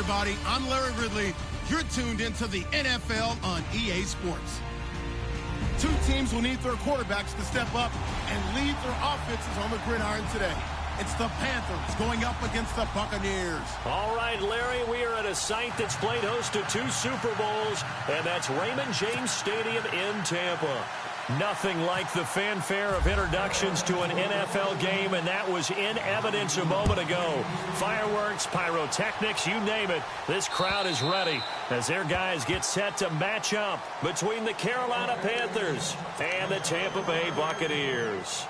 everybody. I'm Larry Ridley. You're tuned into the NFL on EA Sports. Two teams will need their quarterbacks to step up and lead their offenses on the gridiron today. It's the Panthers going up against the Buccaneers. All right, Larry, we are at a site that's played host to 2 Super Bowls, and that's Raymond James Stadium in Tampa. Nothing like the fanfare of introductions to an NFL game, and that was in evidence a moment ago. Fireworks, pyrotechnics, you name it. This crowd is ready as their guys get set to match up between the Carolina Panthers and the Tampa Bay Buccaneers.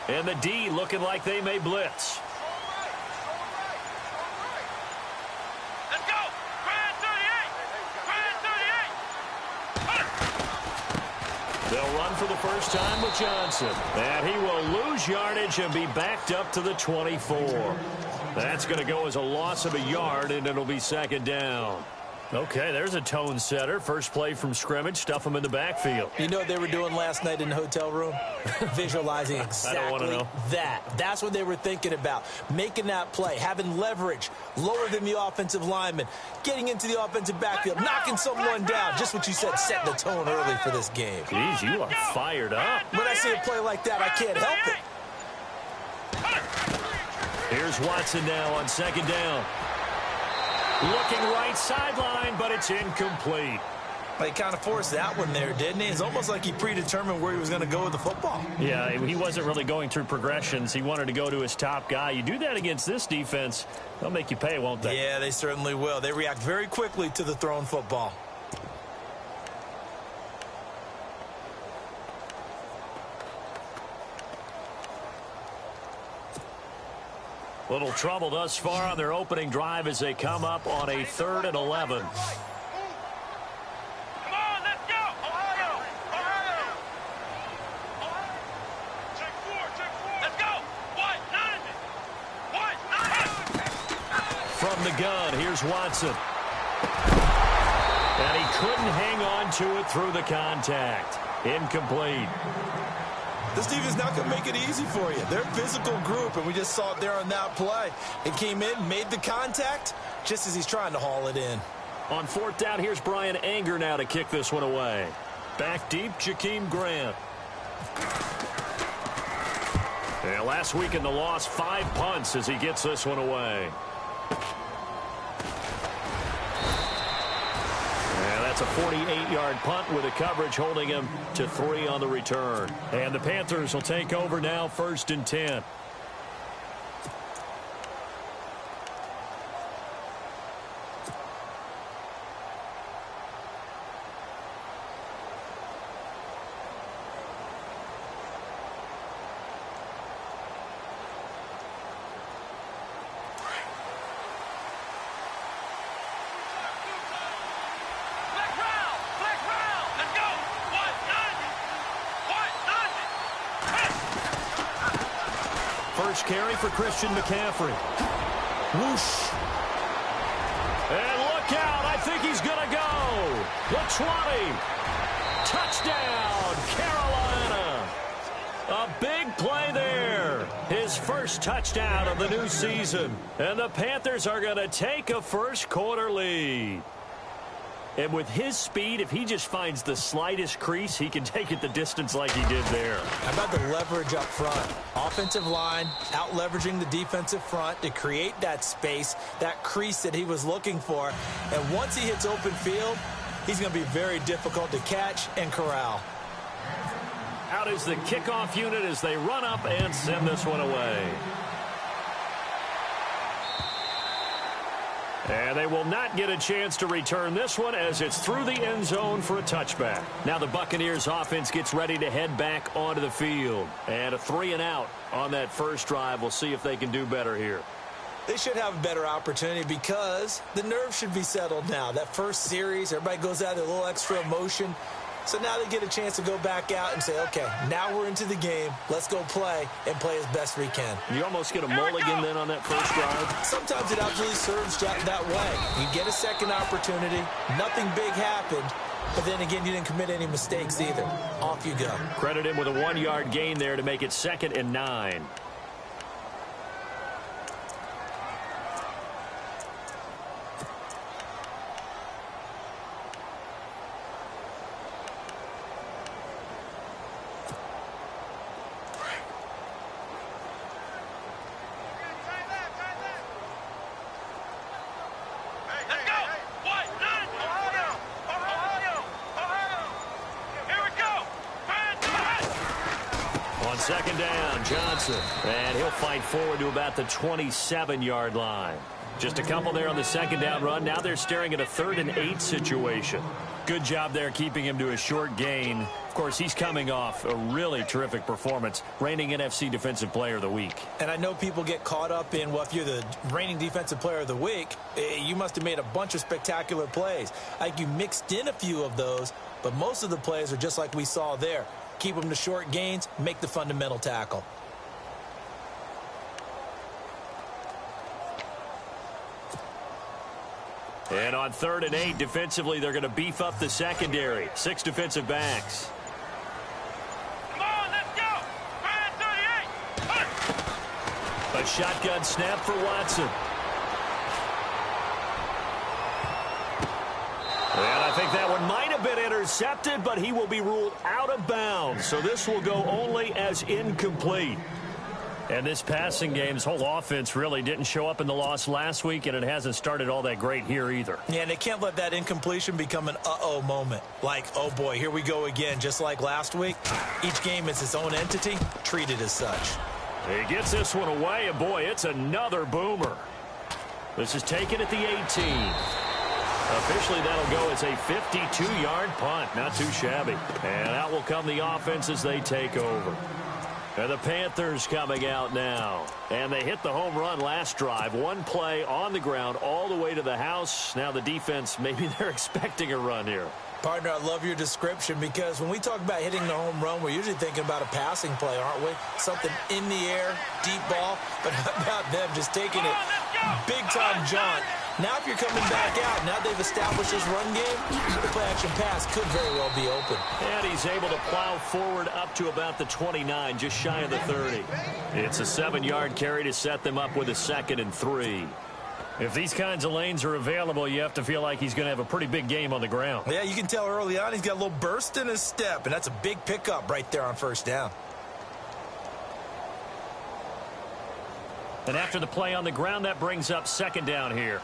And the D looking like they may blitz. Let's go. Grand 38. They'll run for the first time with Johnson. And he will lose yardage and be backed up to the 24. That's going to go as a loss of a yard, and it'll be second down. Okay, there's a tone setter. First play from scrimmage, stuff them in the backfield. You know what they were doing last night in the hotel room? Visualizing exactly that. That's what they were thinking about. Making that play, having leverage, lower than the offensive lineman, getting into the offensive backfield, knocking someone down. Just what you said, setting the tone early for this game. Jeez, you are fired up. When I see a play like that, I can't help it. Here's Watson now on second down. Looking right sideline, but it's incomplete. He kind of forced that one there, didn't he? It's almost like he predetermined where he was going to go with the football. Yeah, he wasn't really going through progressions. He wanted to go to his top guy. You do that against this defense, they'll make you pay, won't they? Yeah, they certainly will. They react very quickly to the thrown football. Little trouble thus far on their opening drive as they come up on a 3rd and 11. Come on, let's go. Ohio. Check four. Let's go. What? Nine. From the gun, here's Watson. And he couldn't hang on to it through the contact. Incomplete. This defense not going to make it easy for you. They're a physical group, and we just saw it there on that play. It came in, made the contact, just as he's trying to haul it in. On 4th down, here's Brian Anger now to kick this one away. Back deep, Jakeem Grant. Yeah, last week in the loss, 5 punts as he gets this one away. That's a 48-yard punt with a coverage holding him to 3 on the return. And the Panthers will take over now, 1st and 10. First carry for Christian McCaffrey. Whoosh. And look out. I think he's going to go. The 20. Touchdown, Carolina. A big play there. His first touchdown of the new season. And the Panthers are going to take a first quarter lead. And with his speed, if he just finds the slightest crease, he can take it the distance like he did there. How about the leverage up front? Offensive line out-leveraging the defensive front to create that space, that crease that he was looking for. And once he hits open field, he's going to be very difficult to catch and corral. Out is the kickoff unit as they run up and send this one away. And they will not get a chance to return this one as it's through the end zone for a touchback. Now the Buccaneers offense gets ready to head back onto the field. And a 3-and-out on that first drive. We'll see if they can do better here. They should have a better opportunity because the nerves should be settled now. That first series, everybody goes out with a little extra emotion. So now they get a chance to go back out and say, okay, now we're into the game. Let's go play and play as best we can. You almost get a mulligan then on that first drive. Sometimes it absolutely serves that way. You get a second opportunity. Nothing big happened. But then again, you didn't commit any mistakes either. Off you go. Credit him with a 1-yard gain there to make it 2nd and 9. Second down, Johnson. And he'll fight forward to about the 27-yard line. Just a couple there on the second down run. Now they're staring at a 3rd and 8 situation. Good job there keeping him to a short gain. Of course, he's coming off a really terrific performance, reigning NFC Defensive Player of the Week. And I know people get caught up in, well, if you're the reigning Defensive Player of the Week, you must have made a bunch of spectacular plays. Like you mixed in a few of those, but most of the plays are just like we saw there. Keep them to short gains, make the fundamental tackle. And on 3rd and 8, defensively, they're going to beef up the secondary. 6 defensive backs. Come on, let's go. Brand 38. A shotgun snap for Watson. And I think that one might have been intercepted, but he will be ruled out of bounds. So this will go only as incomplete. And this passing game's whole offense really didn't show up in the loss last week, and it hasn't started all that great here either. Yeah, and they can't let that incompletion become an uh-oh moment. Like, oh boy, here we go again, just like last week. Each game is its own entity, treated as such. He gets this one away, and boy, it's another boomer. This is taken at the 18. Officially, that'll go as a 52-yard punt. Not too shabby. And out will come the offense as they take over. And the Panthers coming out now. And they hit the home run last drive. One play on the ground all the way to the house. Now the defense, maybe they're expecting a run here. Partner, I love your description because when we talk about hitting the home run, we're usually thinking about a passing play, aren't we? Something in the air, deep ball. But how about them just taking it big-time jaunt? Now if you're coming back out, now they've established this run game, the play-action pass could very well be open. And he's able to plow forward up to about the 29, just shy of the 30. It's a 7-yard carry to set them up with a 2nd and 3. If these kinds of lanes are available, you have to feel like he's going to have a pretty big game on the ground. Yeah, you can tell early on he's got a little burst in his step, and that's a big pickup right there on 1st down. And after the play on the ground, that brings up 2nd down here.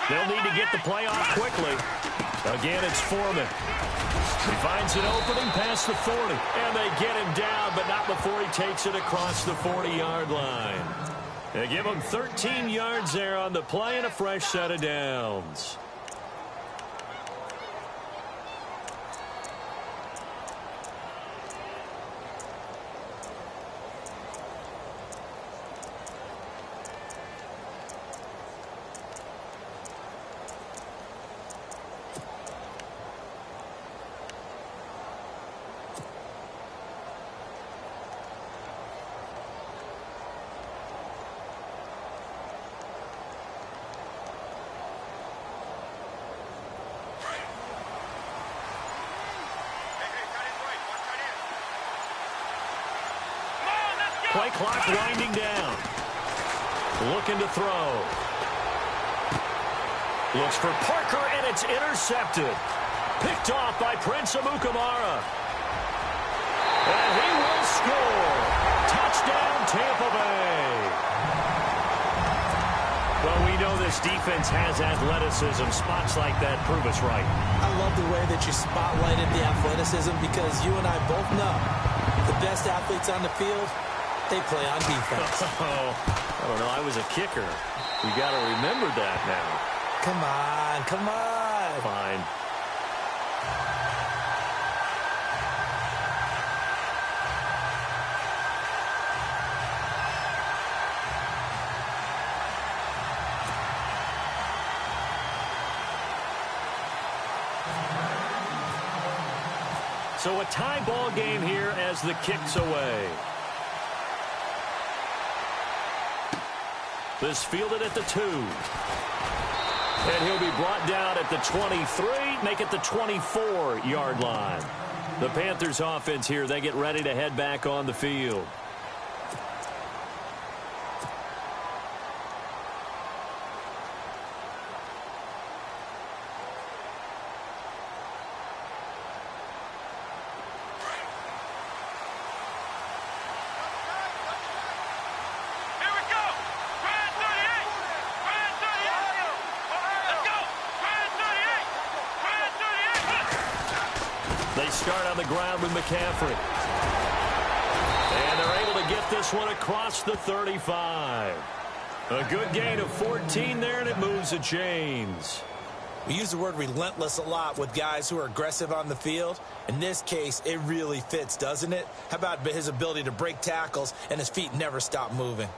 They'll need to get the play off quickly. Again, it's Foreman. He finds an opening past the 40. And they get him down, but not before he takes it across the 40-yard line. They give him 13 yards there on the play and a fresh set of downs. Play clock winding down. Looking to throw. Looks for Parker, and it's intercepted. Picked off by Prince Amukamara. And he will score. Touchdown, Tampa Bay. Well, we know this defense has athleticism. Spots like that prove us right. I love the way that you spotlighted the athleticism because you and I both know the best athletes on the field, they play on defense. I don't know. I was a kicker. You got to remember that now. Come on, come on. Fine. So a tie ball game here as the kick's away. This fielded at the 2. And he'll be brought down at the 23, make it the 24-yard line. The Panthers offense here, they get ready to head back on the field. They start on the ground with McCaffrey. And they're able to get this one across the 35. A good gain of 14 there, and it moves the chains. We use the word relentless a lot with guys who are aggressive on the field. In this case, it really fits, doesn't it? How about his ability to break tackles and his feet never stop moving?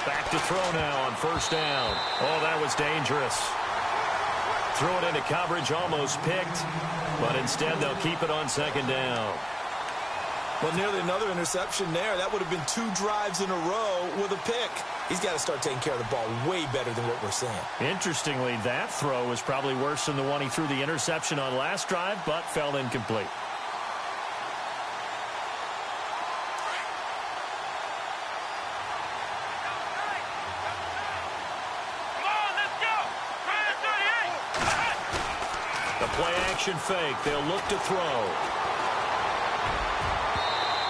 Back to throw now on first down. Oh, that was dangerous. Threw it into coverage, almost picked, but instead they'll keep it on second down. Well, nearly another interception there. That would have been 2 drives in a row with a pick. He's got to start taking care of the ball way better than what we're seeing. Interestingly, that throw was probably worse than the one he threw the interception on last drive, but fell incomplete. The play action fake. They'll look to throw.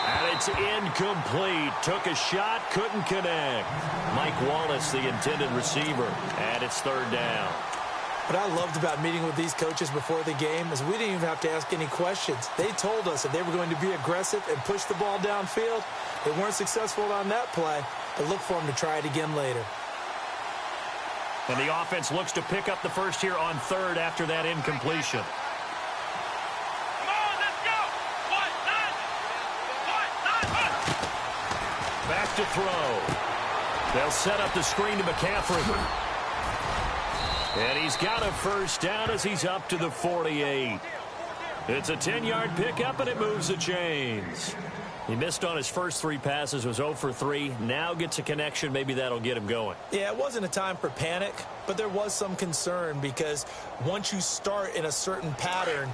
And it's incomplete. Took a shot, couldn't connect. Mike Wallace, the intended receiver, and it's third down. What I loved about meeting with these coaches before the game is we didn't even have to ask any questions. They told us that they were going to be aggressive and push the ball downfield. They weren't successful on that play, but look for them to try it again later. And the offense looks to pick up the first here on third after that incompletion. Come on, let's go. Back to throw. They'll set up the screen to McCaffrey. And he's got a first down as he's up to the 48. It's a 10-yard pickup, and it moves the chains. He missed on his first 3 passes, was 0 for 3. Now gets a connection. Maybe that'll get him going. Yeah, it wasn't a time for panic, but there was some concern because once you start in a certain pattern,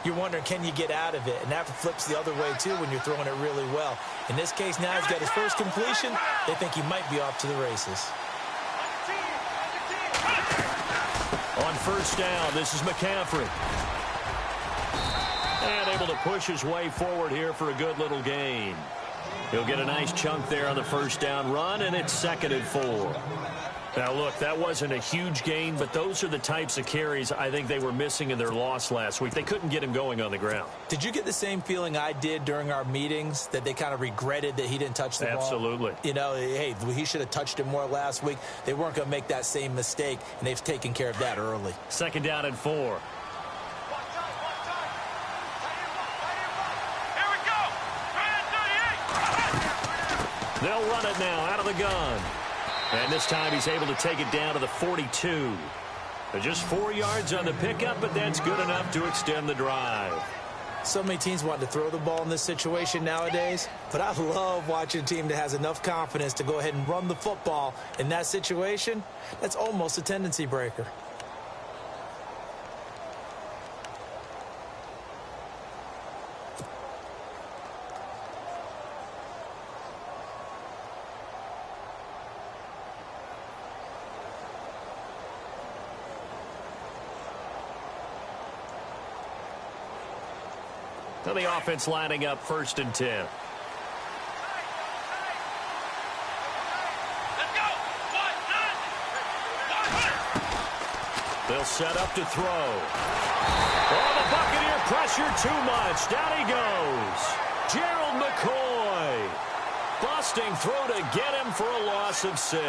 you're wondering, can you get out of it? And that flips the other way, too, when you're throwing it really well. In this case, now he's got his first completion. They think he might be off to the races. On first down, this is McCaffrey. And able to push his way forward here for a good little gain. He'll get a nice chunk there on the first down run, and it's 2nd and 4. Now, look, that wasn't a huge gain, but those are the types of carries I think they were missing in their loss last week. They couldn't get him going on the ground. Did you get the same feeling I did during our meetings, that they kind of regretted that he didn't touch the ball? Absolutely. You know, hey, he should have touched it more last week. They weren't going to make that same mistake, and they've taken care of that early. 2nd down and 4. They'll run it now out of the gun. And this time he's able to take it down to the 42. Just 4 yards on the pickup, but that's good enough to extend the drive. So many teams want to throw the ball in this situation nowadays, but I love watching a team that has enough confidence to go ahead and run the football in that situation. That's almost a tendency breaker. So the offense lining up 1st and 10. They'll set up to throw. Oh, the Buccaneer pressure too much. Down he goes. Gerald McCoy. Busting through to get him for a loss of 6.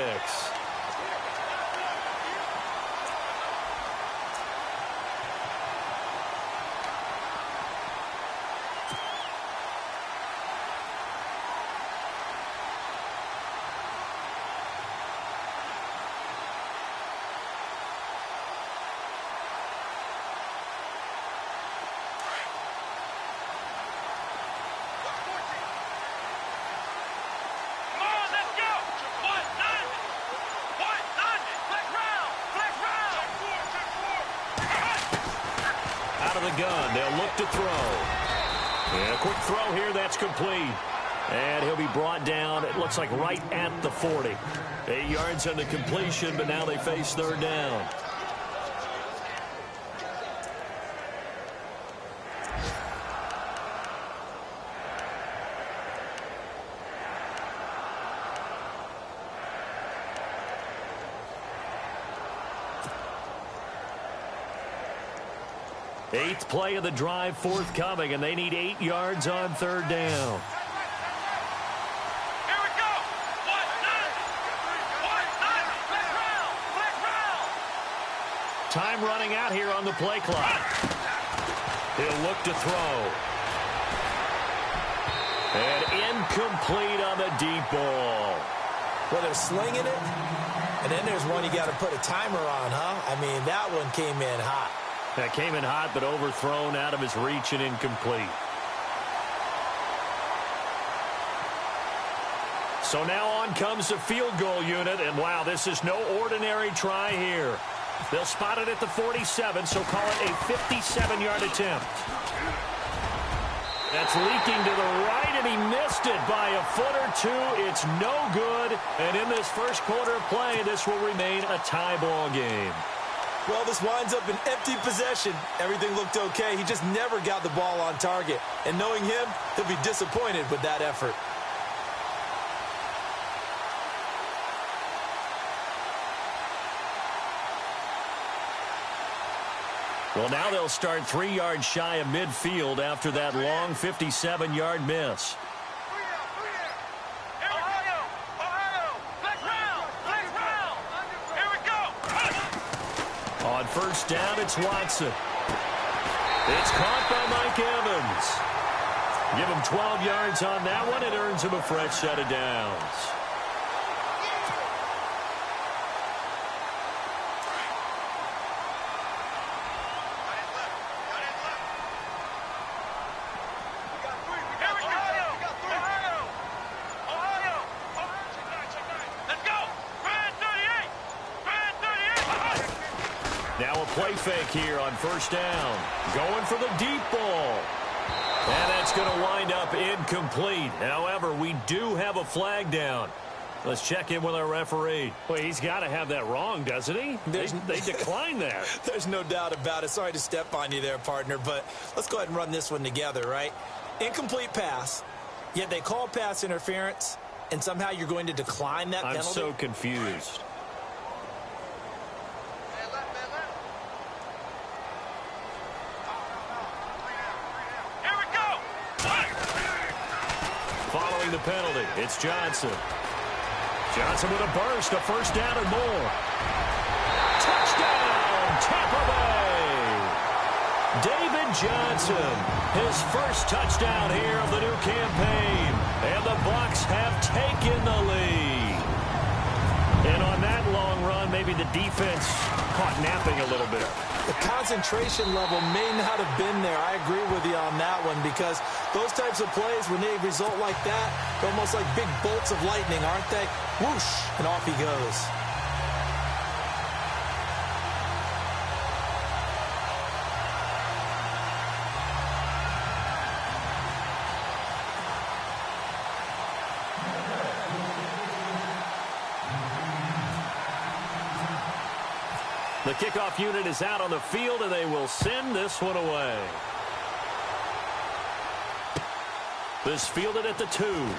Gun. They'll look to throw. And a quick throw here. That's complete. And he'll be brought down, it looks like, right at the 40. 8 yards on the completion, but now they face 3rd down. 8th play of the drive forthcoming, and they need 8 yards on 3rd down. Here we go. One, nine. Flex round. Time running out here on the play clock. He'll look to throw. And incomplete on the deep ball. Well, they're slinging it, and then there's one you got to put a timer on, huh? I mean, that one came in hot. That came in hot, but overthrown out of his reach and incomplete. So now on comes the field goal unit, and wow, this is no ordinary try here. They'll spot it at the 47, so call it a 57-yard attempt. That's leaking to the right, and he missed it by a foot or two. It's no good, and in this first quarter of play, this will remain a tie ball game. Well, this winds up an empty possession. Everything looked okay. He just never got the ball on target. And knowing him, he'll be disappointed with that effort. Well, now they'll start 3 yards shy of midfield after that long 57-yard miss. On first down, it's Watson. It's caught by Mike Evans. Give him 12 yards on that one. It earns him a fresh set of downs. Play fake here on first down. Going for the deep ball. And that's going to wind up incomplete. However, we do have a flag down. Let's check in with our referee. Well, he's got to have that wrong, doesn't he? They declined that. There's no doubt about it. Sorry to step on you there, partner, but let's go ahead and run this one together, right? Incomplete pass, yet they call pass interference, and somehow you're going to decline that penalty? I'm so confused. Following the penalty, it's Johnson. Johnson with a burst, a first down and more. Touchdown, Tampa Bay! David Johnson, his first touchdown here of the new campaign. And the Bucs have taken the lead. And on that long run, maybe the defense caught napping a little bit. The concentration level may not have been there. I agree with you on that one because those types of plays, when they result like that, they're almost like big bolts of lightning, aren't they? Whoosh, and off he goes. The kickoff unit is out on the field, and they will send this one away. This fielded at the 2. And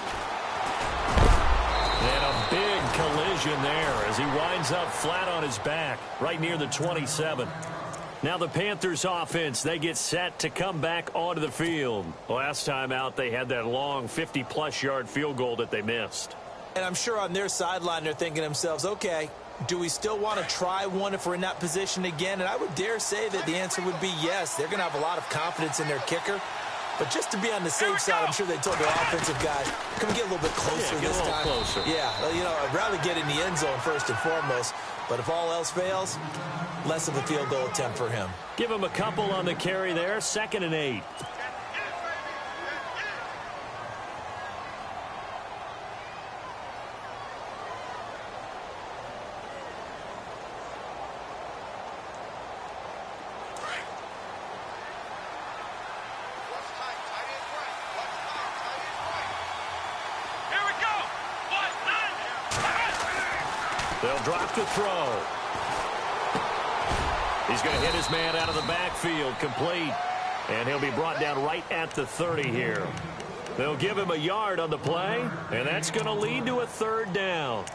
a big collision there as he winds up flat on his back, right near the 27. Now the Panthers offense, they get set to come back onto the field. Last time out, they had that long 50-plus yard field goal that they missed. And I'm sure on their sideline, they're thinking to themselves, okay, do we still want to try one if we're in that position again? And I would dare say that the answer would be yes. They're going to have a lot of confidence in their kicker. But just to be on the safe side, I'm sure they told their offensive guys, can we get a little bit closer this time? Get a little closer. Yeah, you know, I'd rather get in the end zone first and foremost. But if all else fails, less of a field goal attempt for him. Give him a couple on the carry there, 2nd and 8. They'll drop to throw. He's going to hit his man out of the backfield, complete. And he'll be brought down right at the 30 here. They'll give him a yard on the play, and that's going to lead to a 3rd down.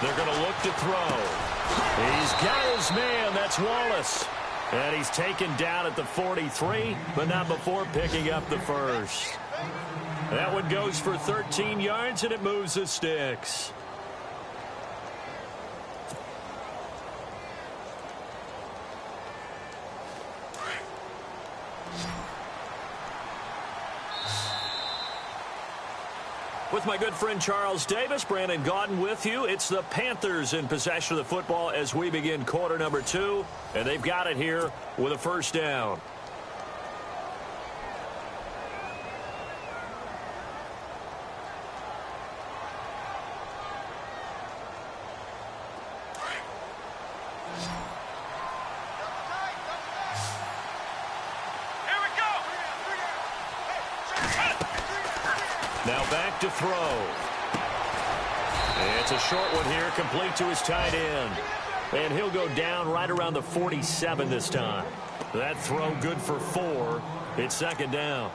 They're going to look to throw. He's got his man. That's Wallace. And he's taken down at the 43, but not before picking up the first. That one goes for 13 yards, and it moves the sticks. With my good friend Charles Davis, Brandon Gaudin with you. It's the Panthers in possession of the football as we begin quarter number 2. And they've got it here with a first down. Now back to throw. It's a short one here, complete to his tight end. And he'll go down right around the 47 this time. That throw good for 4. It's second down.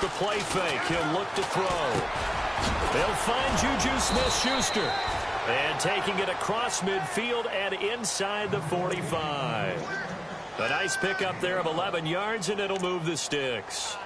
The play fake. He'll look to throw. They'll find Juju Smith-Schuster. And taking it across midfield and inside the 45. A nice pickup there of 11 yards, and it'll move the sticks.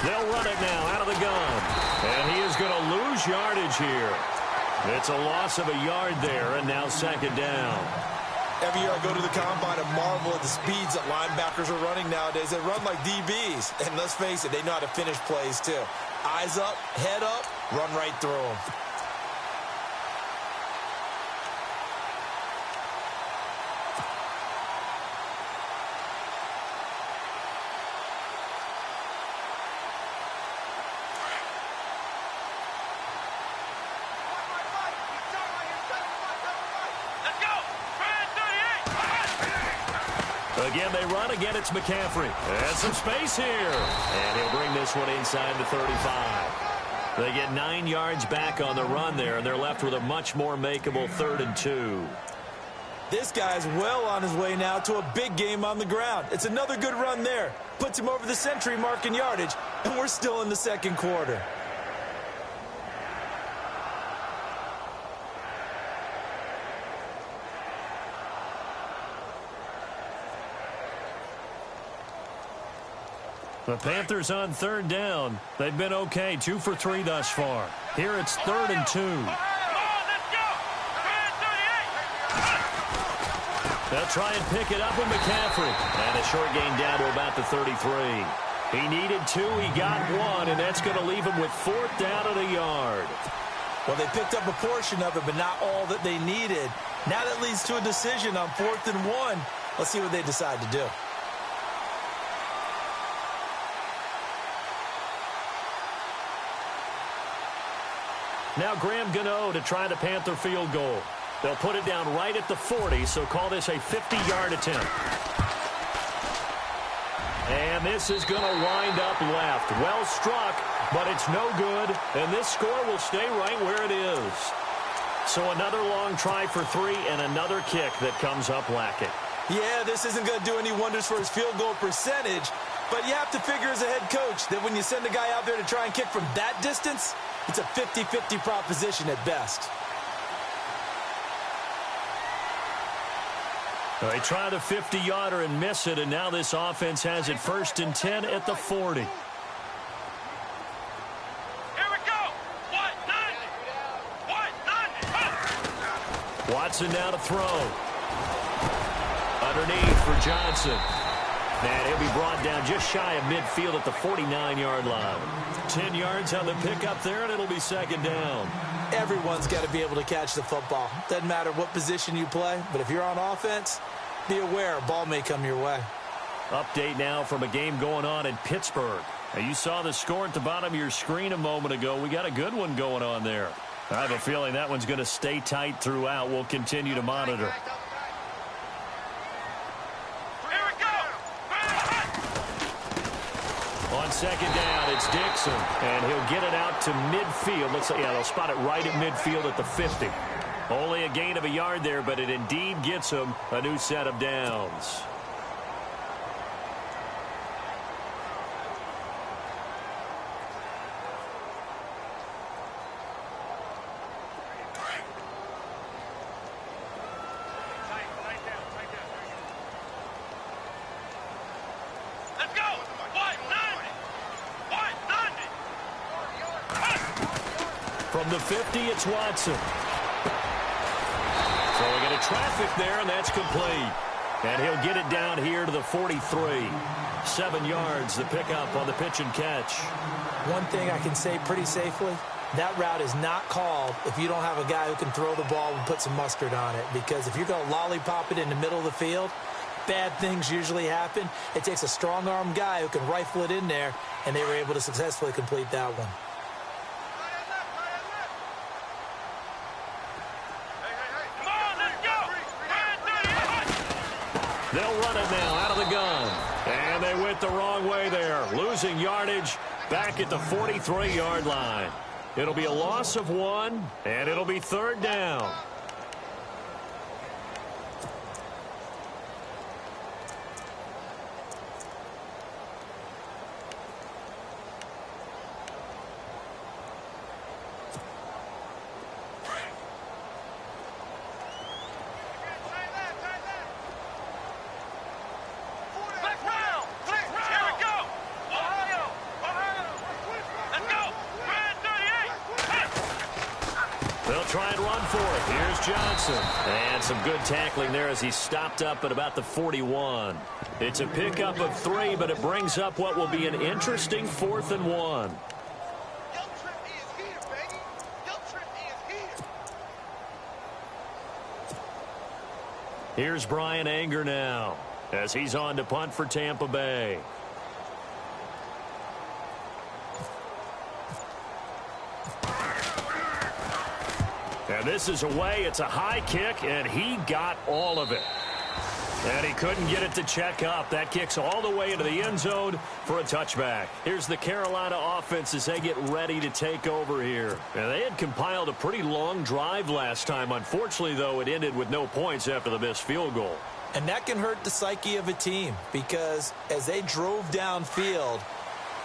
They'll run it now out of the gun. And he is going to lose yardage here. It's a loss of a yard there, and now second down. Every year I go to the combine and marvel at the speeds that linebackers are running nowadays. They run like DBs. And let's face it, they know how to finish plays too. Eyes up, head up, run right through them. Again, they run. Again, it's McCaffrey. And some space here. And he'll bring this one inside the 35. They get 9 yards back on the run there, and they're left with a much more makeable 3rd and 2. This guy's well on his way now to a big game on the ground. It's another good run there. Puts him over the century mark in yardage, and we're still in the second quarter. The Panthers on 3rd down. They've been okay, 2 for 3 thus far. Here it's 3rd and 2. They'll try and pick it up with McCaffrey. And a short gain down to about the 33. He needed 2, he got 1, and that's going to leave him with 4th down and a yard. Well, they picked up a portion of it, but not all that they needed. Now that leads to a decision on 4th and 1. Let's see what they decide to do. Now Graham Gano to try the Panther field goal. They'll put it down right at the 40, so call this a 50-yard attempt. And this is going to wind up left. Well struck, but it's no good, and this score will stay right where it is. So another long try for 3 and another kick that comes up lacking. Yeah, this isn't going to do any wonders for his field goal percentage, but you have to figure as a head coach that when you send a guy out there to try and kick from that distance, it's a 50-50 proposition at best. They try the 50-yarder and miss it, and now this offense has it 1st and 10 at the 40. Here we go. Watson now to throw. Underneath for Johnson. And he'll be brought down just shy of midfield at the 49-yard line. 10 yards on the pickup there, and it'll be 2nd down. Everyone's got to be able to catch the football. Doesn't matter what position you play, but if you're on offense, be aware a ball may come your way. Update now from a game going on in Pittsburgh. Now, you saw the score at the bottom of your screen a moment ago. We got a good one going on there. I have a feeling that one's going to stay tight throughout. We'll continue to monitor. On 2nd down, it's Dixon, and he'll get it out to midfield. Looks like, yeah, they'll spot it right at midfield at the 50. Only a gain of a yard there, but it indeed gets him a new set of downs. From the 50, it's Watson. So we get a traffic there, and that's complete. And he'll get it down here to the 43. 7 yards, the pickup on the pitch and catch. One thing I can say pretty safely, that route is not called if you don't have a guy who can throw the ball and put some mustard on it. Because if you're going to lollipop it in the middle of the field, bad things usually happen. It takes a strong-arm guy who can rifle it in there, and they were able to successfully complete that one. They'll run it now out of the gun. And they went the wrong way there. Losing yardage back at the 43-yard line. It'll be a loss of 1, and it'll be 3rd down. They'll try and run for it. Here's Johnson. And some good tackling there as he stopped up at about the 41. It's a pickup of 3, but it brings up what will be an interesting 4th and 1. Here's Brian Anger now as he's on to punt for Tampa Bay. And this is away. It's a high kick, and he got all of it. And he couldn't get it to check up. That kicks all the way into the end zone for a touchback. Here's the Carolina offense as they get ready to take over here. And they had compiled a pretty long drive last time. Unfortunately, though, it ended with no points after the missed field goal. And that can hurt the psyche of a team because as they drove downfield,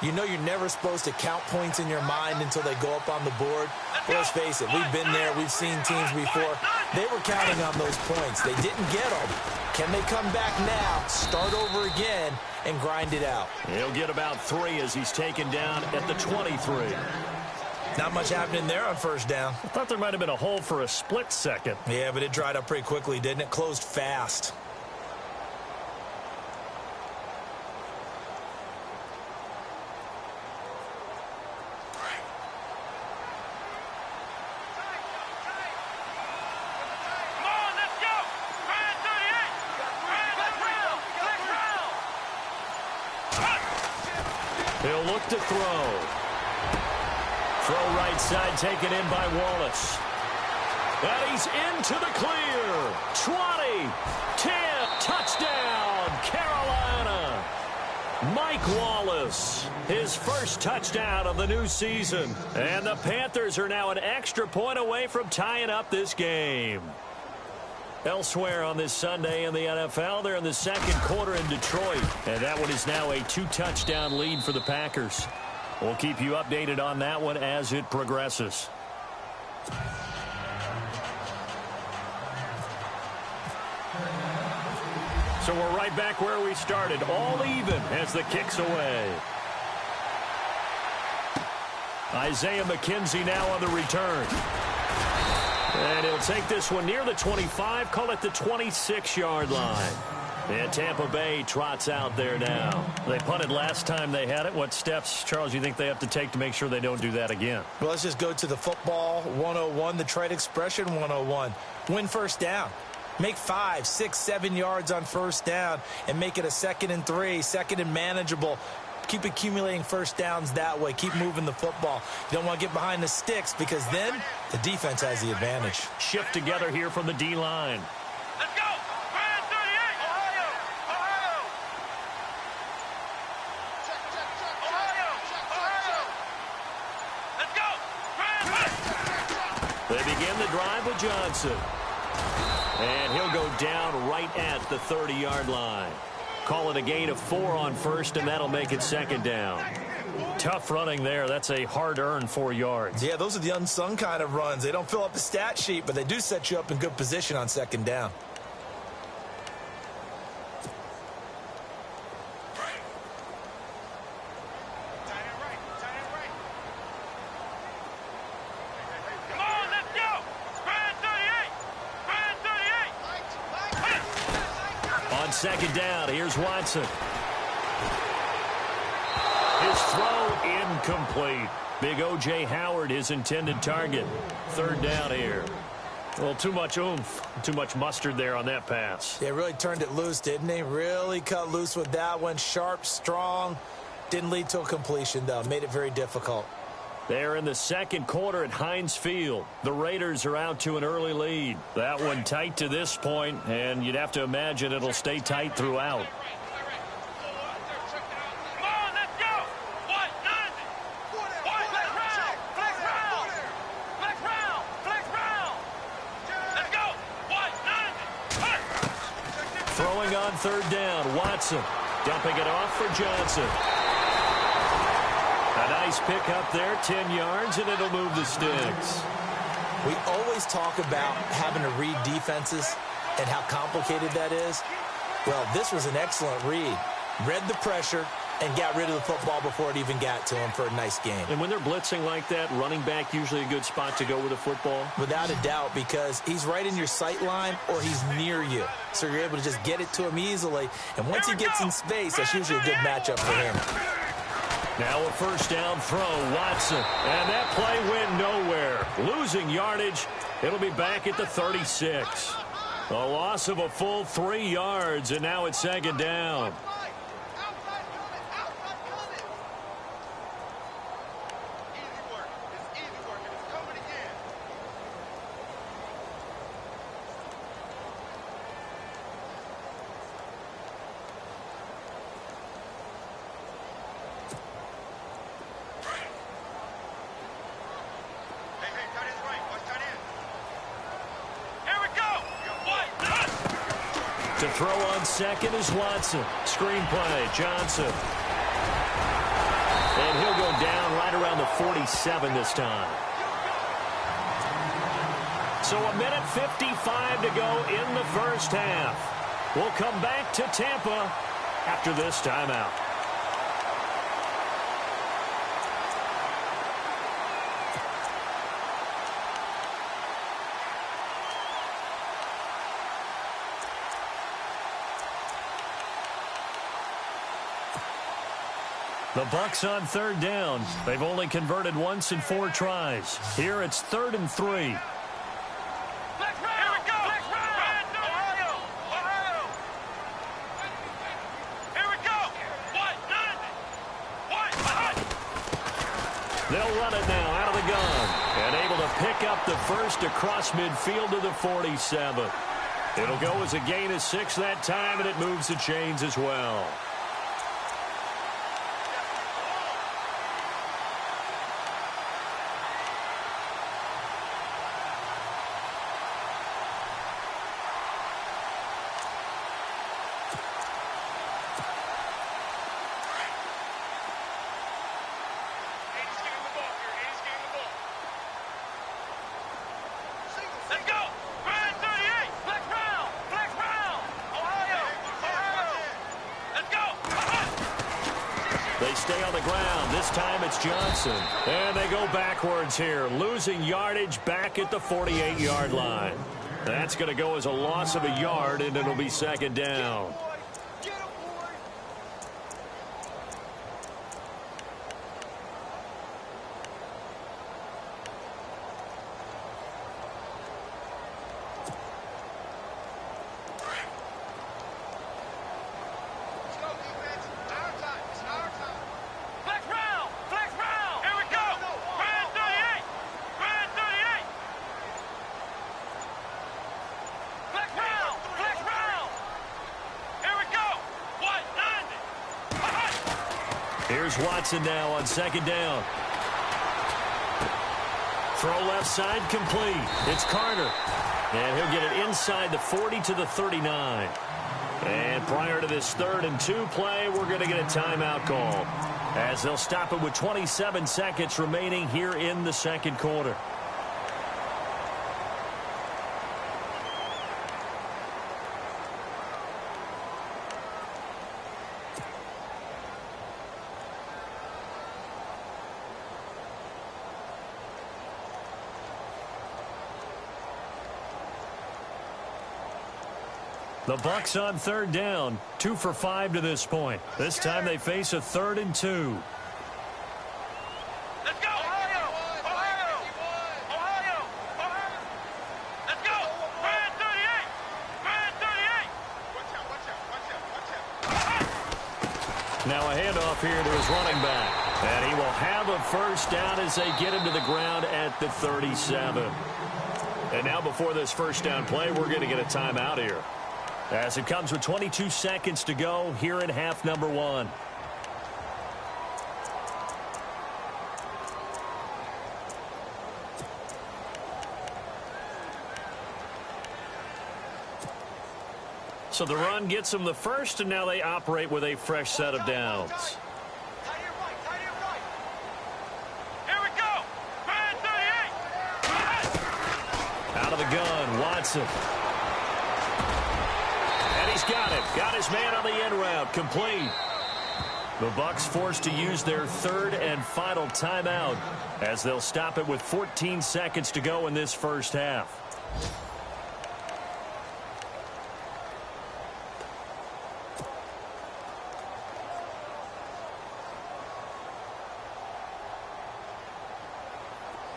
you know you're never supposed to count points in your mind until they go up on the board. Let's face it, we've been there. We've seen teams before. They were counting on those points. They didn't get them. Can they come back now, start over again, and grind it out? He'll get about 3 as he's taken down at the 23. Not much happening there on 1st down. I thought there might have been a hole for a split second. Yeah, but it dried up pretty quickly, didn't it? Closed fast. He'll look to throw. Throw right side taken in by Wallace. And he's into the clear. 20, 10, touchdown, Carolina. Mike Wallace, his first touchdown of the new season. And the Panthers are now an extra point away from tying up this game. Elsewhere on this Sunday in the NFL, they're in the 2nd quarter in Detroit. And that one is now a 2-touchdown lead for the Packers. We'll keep you updated on that one as it progresses. So we're right back where we started, all even as the kick's away. Isaiah McKenzie now on the return. And he'll take this one near the 25, call it the 26-yard line. And Tampa Bay trots out there now. They punted last time they had it. What steps, Charles, you think they have to take to make sure they don't do that again? Well, let's just go to the football 101, the trade expression 101. Win first down. Make 5, 6, 7 yards on first down and make it a 2nd and 3, 2nd and manageable. Keep accumulating first downs that way. Keep moving the football. You don't want to get behind the sticks because then the defense has the advantage. Shift together here from the D-line. Let's go! Brand 38! Ohio! Ohio! Ohio! Ohio! Let's go! Brand 1! They begin the drive with Johnson. And he'll go down right at the 30-yard line. Call it a gain of 4 on first, and that'll make it 2nd down. Tough running there. That's a hard-earned 4 yards. Yeah, those are the unsung kind of runs. They don't fill up the stat sheet, but they do set you up in good position on 2nd down. Come on, let's go! Brand 38! Brand 38! On 2nd down, here's Watson. His throw incomplete. Big O.J. Howard, his intended target. 3rd down here. Well, too much oomph, too much mustard there on that pass. They really turned it loose, didn't they? Really cut loose with that one. Sharp, strong. Didn't lead to a completion, though. Made it very difficult. They're in the 2nd quarter at Heinz Field. The Raiders are out to an early lead. That one tight to this point, and you'd have to imagine it'll stay tight throughout. Come on, let's go! What? None! What? Flex round! Flex round! Flex round! Flex round! Let's go! What? None! Throwing on 3rd down, Watson. Dumping it off for Johnson. A nice pick up there, 10 yards, and it'll move the sticks. We always talk about having to read defenses and how complicated that is. Well, this was an excellent read. Read the pressure and got rid of the football before it even got to him for a nice game. And when they're blitzing like that, running back usually a good spot to go with a football? Without a doubt, because he's right in your sight line or he's near you. So you're able to just get it to him easily. And once he gets in space, that's usually a good matchup for him. Now a 1st down throw, Watson. And that play went nowhere. Losing yardage. It'll be back at the 36. A loss of a full 3 yards, and now it's 2nd down. To throw on 2nd is Watson. Screenplay, Johnson. And he'll go down right around the 47 this time. So a minute 55 to go in the 1st half. We'll come back to Tampa after this timeout. The Bucs on 3rd down. They've only converted once in 4 tries. Here it's 3rd and 3. Flex round! Here we go! Flex round! Ohio! Ohio! Here we go! What? None! What? They'll run it now out of the gun. And able to pick up the first across midfield to the 47. It'll go as a gain of 6 that time, and it moves the chains as well. Let's go! Brand 38! Flex round! Flex round! Ohio! stay on the ground. This time it's Johnson. And they go backwards here, losing yardage back at the 48-yard line. That's going to go as a loss of a yard, and it'll be second down. Here's Watson now on second down. Throw left side complete. It's Carter. And he'll get it inside the 40 to the 39. And prior to this 3rd and 2 play, we're going to get a timeout call, as they'll stop it with 27 seconds remaining here in the second quarter. The Bucs on 3rd down, 2 for 5 to this point. This time they face a 3rd and 2. Let's go, Ohio! Ohio! Ohio! Ohio! Let's go! Brand 38! Brand 38! Watch out, watch out, watch out, watch out. Now a handoff here to his running back. And he will have a first down as they get him to the ground at the 37. And now before this first down play, we're going to get a timeout here, as it comes with 22 seconds to go here in half number 1. So the run gets them the first, and now they operate with a fresh set of downs. Tight end right, tight end right. Here we go! Brand 38! Out of the gun, Watson. He's got it. Got his man on the end route. Complete. The Bucs forced to use their 3rd and final timeout, as they'll stop it with 14 seconds to go in this first half.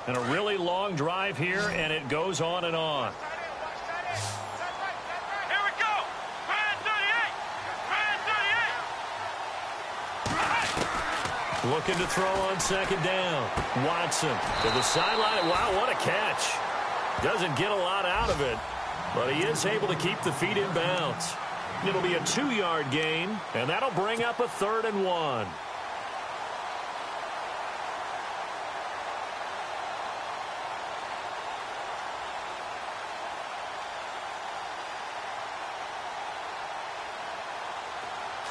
And a really long drive here, and it goes on and on. Looking to throw on second down. Watson to the sideline. Wow, what a catch. Doesn't get a lot out of it, but he is able to keep the feet in bounds. It'll be a 2-yard gain, and that'll bring up a 3rd and 1.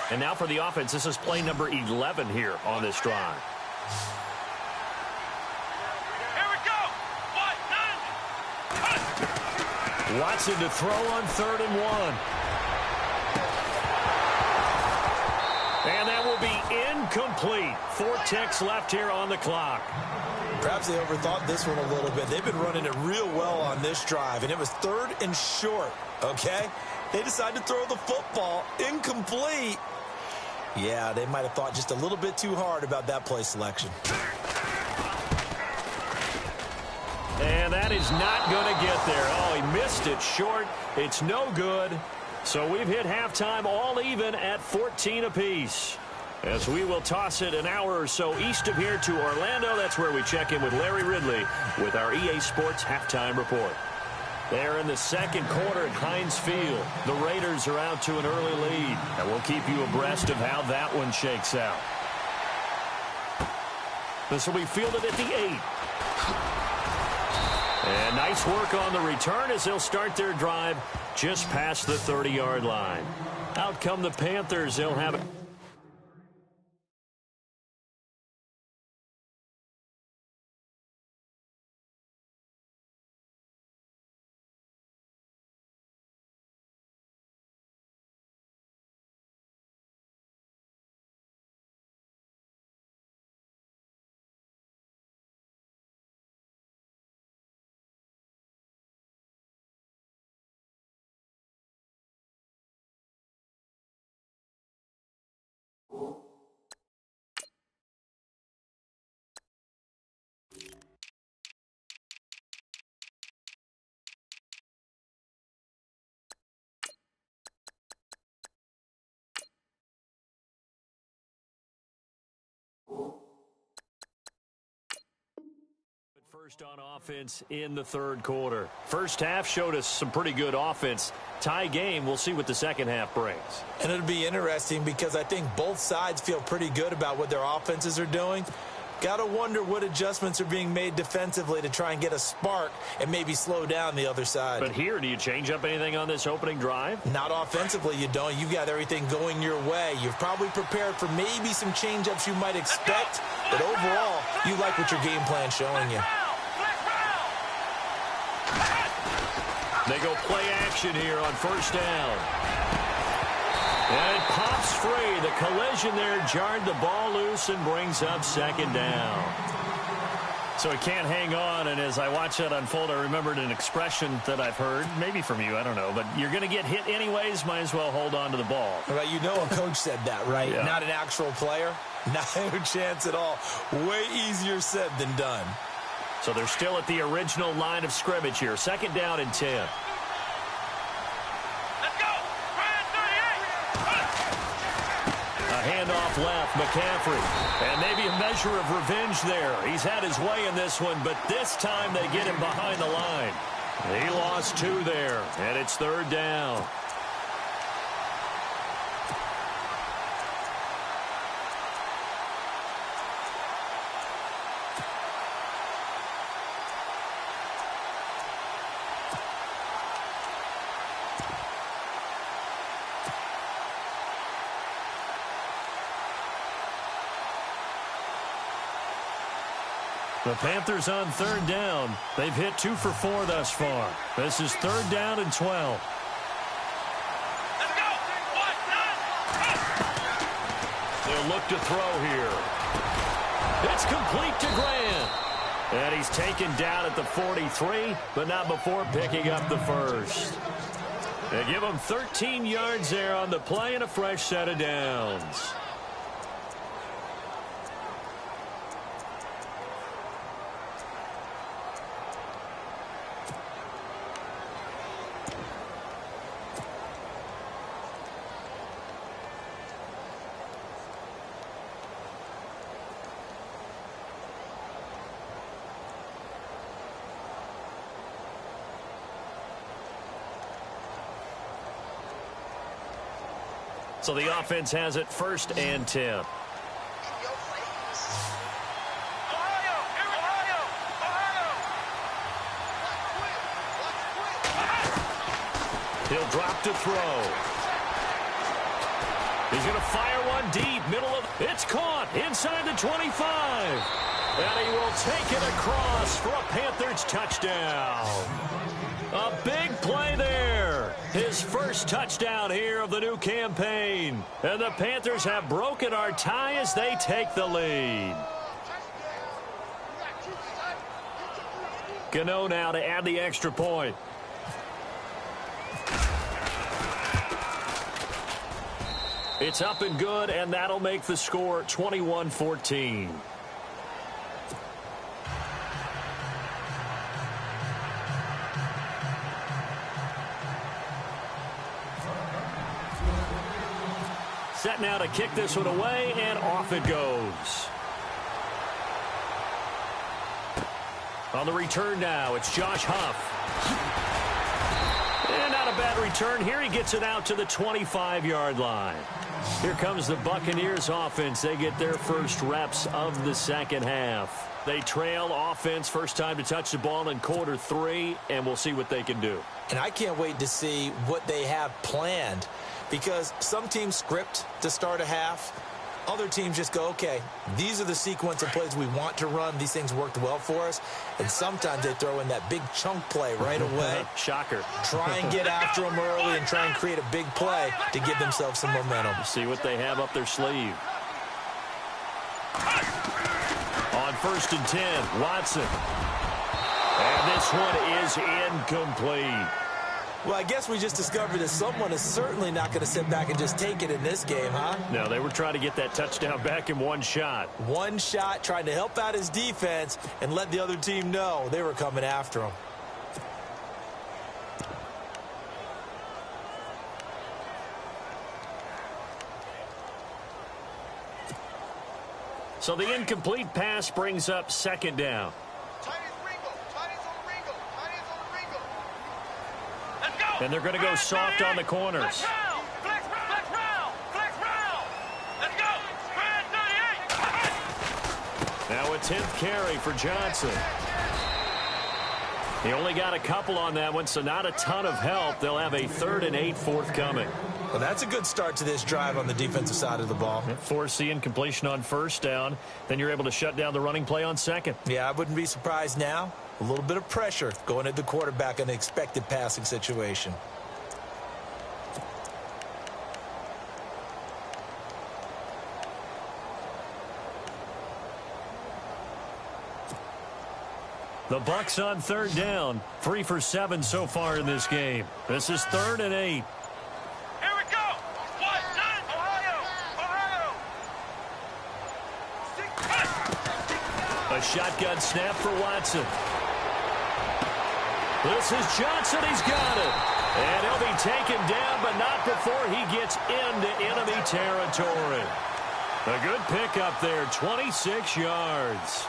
And now for the offense, this is play number 11 here on this drive. Here we go! Watson to throw on 3rd and 1. And that will be incomplete. 4 ticks left here on the clock. Perhaps they overthought this one a little bit. They've been running it real well on this drive, and it was 3rd and short, okay? They decided to throw the football incomplete. Yeah, they might have thought just a little bit too hard about that play selection. And that is not going to get there. Oh, he missed it short. It's no good. So we've hit halftime all even at 14 apiece, as we will toss it an hour or so east of here to Orlando. That's where we check in with Larry Ridley with our EA Sports Halftime Report. They're in the second quarter at Heinz Field. The Raiders are out to an early lead, and we'll keep you abreast of how that one shakes out. This will be fielded at the 8. And nice work on the return as they'll start their drive just past the 30-yard line. Out come the Panthers. They'll have it. First on offense in the third quarter. First half showed us some pretty good offense. Tie game, we'll see what the second half brings. And it'll be interesting because I think both sides feel pretty good about what their offenses are doing. Got to wonder what adjustments are being made defensively to try and get a spark and maybe slow down the other side. But here, do you change up anything on this opening drive? Not offensively, you don't. You've got everything going your way. You've probably prepared for maybe some change-ups you might expect, but overall, you like what your game plan's showing you. They go play action here on first down. And it pops free. The collision there jarred the ball loose and brings up second down. So it can't hang on, and as I watch that unfold, I remembered an expression that I've heard, maybe from you, I don't know, but you're going to get hit anyways, might as well hold on to the ball. Right, you know a coach said that, right? Yeah. Not an actual player. Not a chance at all. Way easier said than done. So they're still at the original line of scrimmage here. Second down and 10. Handoff left, McCaffrey. And maybe a measure of revenge there. He's had his way in this one, but this time they get him behind the line. He lost 2 there, and it's third down. The Panthers on third down. They've hit 2 for 4 thus far. This is third down and 12. Let's go! They'll look to throw here. It's complete to Grant. And he's taken down at the 43, but not before picking up the first. They give him 13 yards there on the play and a fresh set of downs. So the offense has it first and 10. He'll drop to throw. He's going to fire one deep, middle of... It's caught inside the 25. And he will take it across for a Panthers touchdown. A big play there. His first touchdown here of the new campaign. And the Panthers have broken our tie as they take the lead. Gano now to add the extra point. It's up and good, and that'll make the score 21-14. Set now to kick this one away, and off it goes. On the return now, it's Josh Huff. And not a bad return. Here he gets it out to the 25-yard line. Here comes the Buccaneers offense. They get their first reps of the second half. They trail offense, first time to touch the ball in quarter 3, and we'll see what they can do. And I can't wait to see what they have planned, because some teams script to start a half. Other teams just go, okay, these are the sequence of plays we want to run. These things worked well for us. And sometimes they throw in that big chunk play right away. Shocker. Try and get after them early and try and create a big play to give themselves some momentum. See what they have up their sleeve. On first and 10, Watson. And this one is incomplete. Well, I guess we just discovered that someone is certainly not going to sit back and just take it in this game, huh? No, they were trying to get that touchdown back in one shot. One shot, trying to help out his defense and let the other team know they were coming after him. So the incomplete pass brings up second down. Tight as ring And they're going to go soft on the corners. Flex round. Let's go. Brand 38. Now a 10th carry for Johnson. He only got a couple on that one, so not a ton of help. They'll have a 3rd and 8 forthcoming. Well, that's a good start to this drive on the defensive side of the ball. Forcing completion on 1st down. Then you're able to shut down the running play on 2nd. Yeah, I wouldn't be surprised now. A little bit of pressure going at the quarterback in an expected passing situation. The Bucs on 3rd down. 3 for 7 so far in this game. This is 3rd and 8. Here we go. Ohio. A shotgun snap for Watson. This is Johnson. He's got it. And he'll be taken down, but not before he gets into enemy territory. A good pickup there, 26 yards.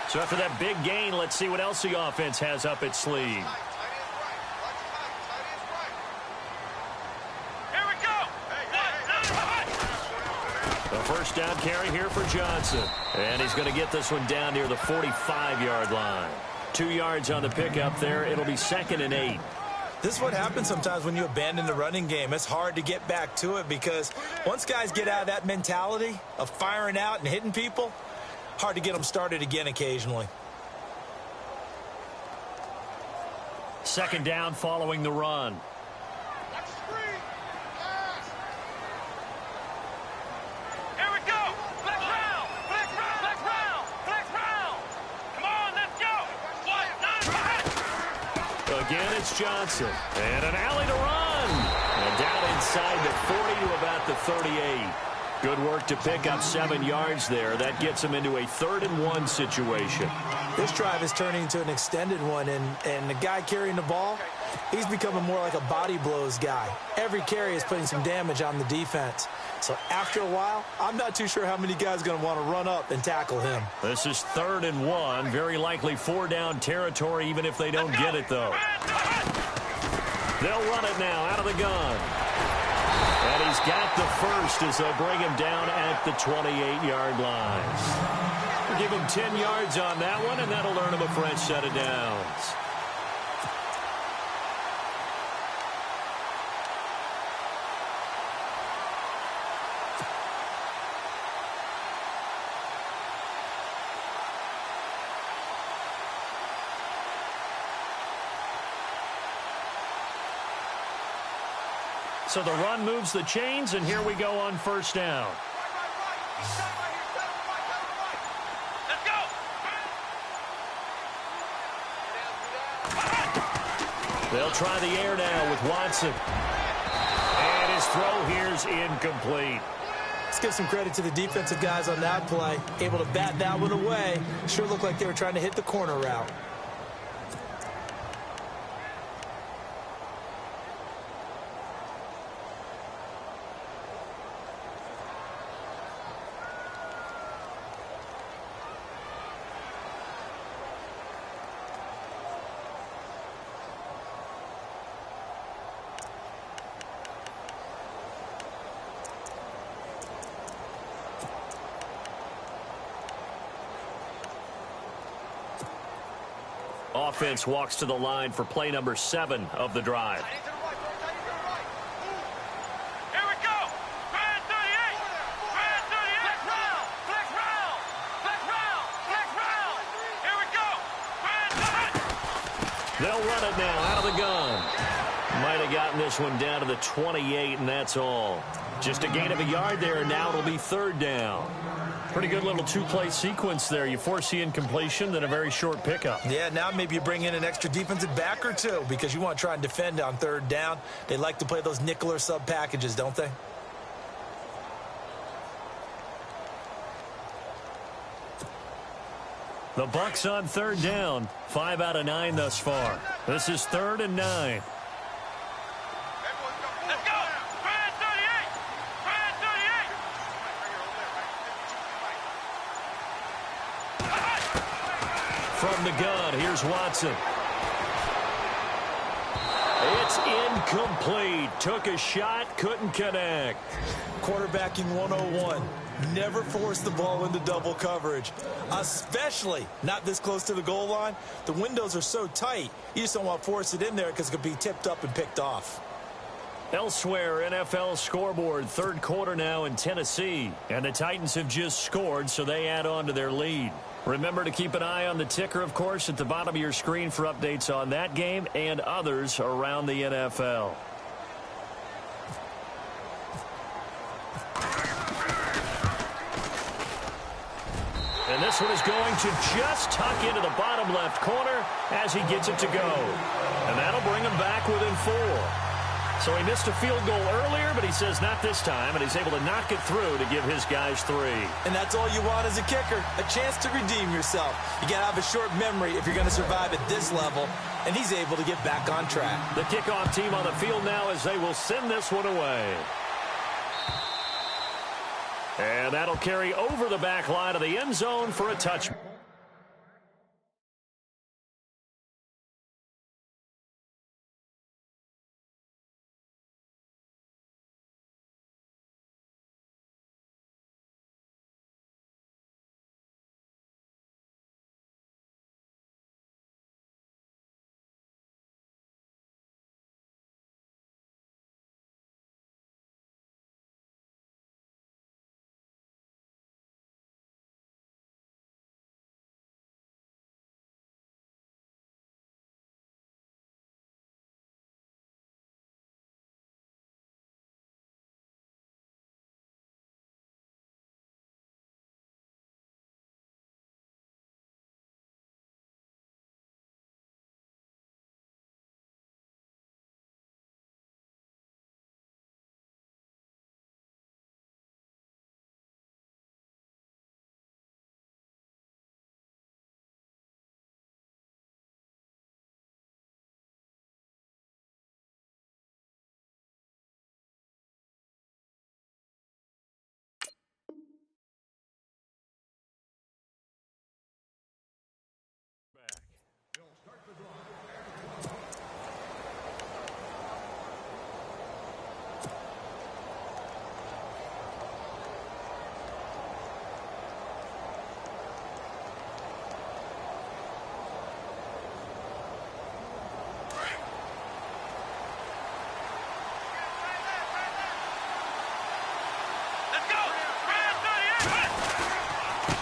So after that big gain, let's see what else the offense has up its sleeve. Here we go. The 1st down carry here for Johnson. And he's going to get this one down near the 45-yard line. 2 yards on the pickup there. It'll be 2nd and 8. This is what happens sometimes when you abandon the running game. It's hard to get back to it because once guys get out of that mentality of firing out and hitting people, hard to get them started again occasionally. 2nd down following the run. Here we go. Flex round. Come on, let's go. Again, it's Johnson. And an alley to run. And down inside the 40 to about the 38. Good work to pick up 7 yards there. That gets him into a 3rd and 1 situation. This drive is turning into an extended one, and the guy carrying the ball, he's becoming more like a body blows guy. Every carry is putting some damage on the defense. So after a while, I'm not too sure how many guys are going to want to run up and tackle him. This is 3rd and 1. Very likely 4-down territory, even if they don't get it, though. They'll run it now out of the gun. And he's got the 1st as they'll bring him down at the 28-yard line. We'll give him 10 yards on that one, and that'll earn him a fresh set of downs. So the run moves the chains, and here we go on 1st down. Let's go. They'll try the air now with Watson. And his throw here's incomplete. Let's give some credit to the defensive guys on that play. Able to bat that one away. Sure looked like they were trying to hit the corner route. Offense walks to the line for play number 7 of the drive. Here we go. Brand 38. Flex round. Here we go. Brand 38. They'll run it now out of the gun. Might have gotten this one down to the 28, and that's all. Just a gain of a yard there, and now it'll be 3rd down. Pretty good little 2-play sequence there. You force the incompletion, then a very short pickup. Yeah, now maybe you bring in an extra defensive back or two because you want to try and defend on 3rd down. They like to play those nickel or sub packages, don't they? The Bucs on 3rd down. 5 out of 9 thus far. This is 3rd and 9. Let's go. Brand 38. from the gun. Here's Watson. It's incomplete. Took a shot, couldn't connect. Quarterbacking 101. Never force the ball into double coverage, especially not this close to the goal line. The windows are so tight, you just don't want to force it in there because it could be tipped up and picked off. Elsewhere, NFL scoreboard, third quarter now in Tennessee. And the Titans have just scored, so they add on to their lead. Remember to keep an eye on the ticker, of course, at the bottom of your screen for updates on that game and others around the NFL. And this one is going to just tuck into the bottom left corner as he gets it to go. And that'll bring him back within 4. So he missed a field goal earlier, but he says not this time, and he's able to knock it through to give his guys 3. And that's all you want as a kicker, a chance to redeem yourself. You got to have a short memory if you're going to survive at this level, and he's able to get back on track. The kickoff team on the field now as they will send this one away. And that'll carry over the back line of the end zone for a touchback.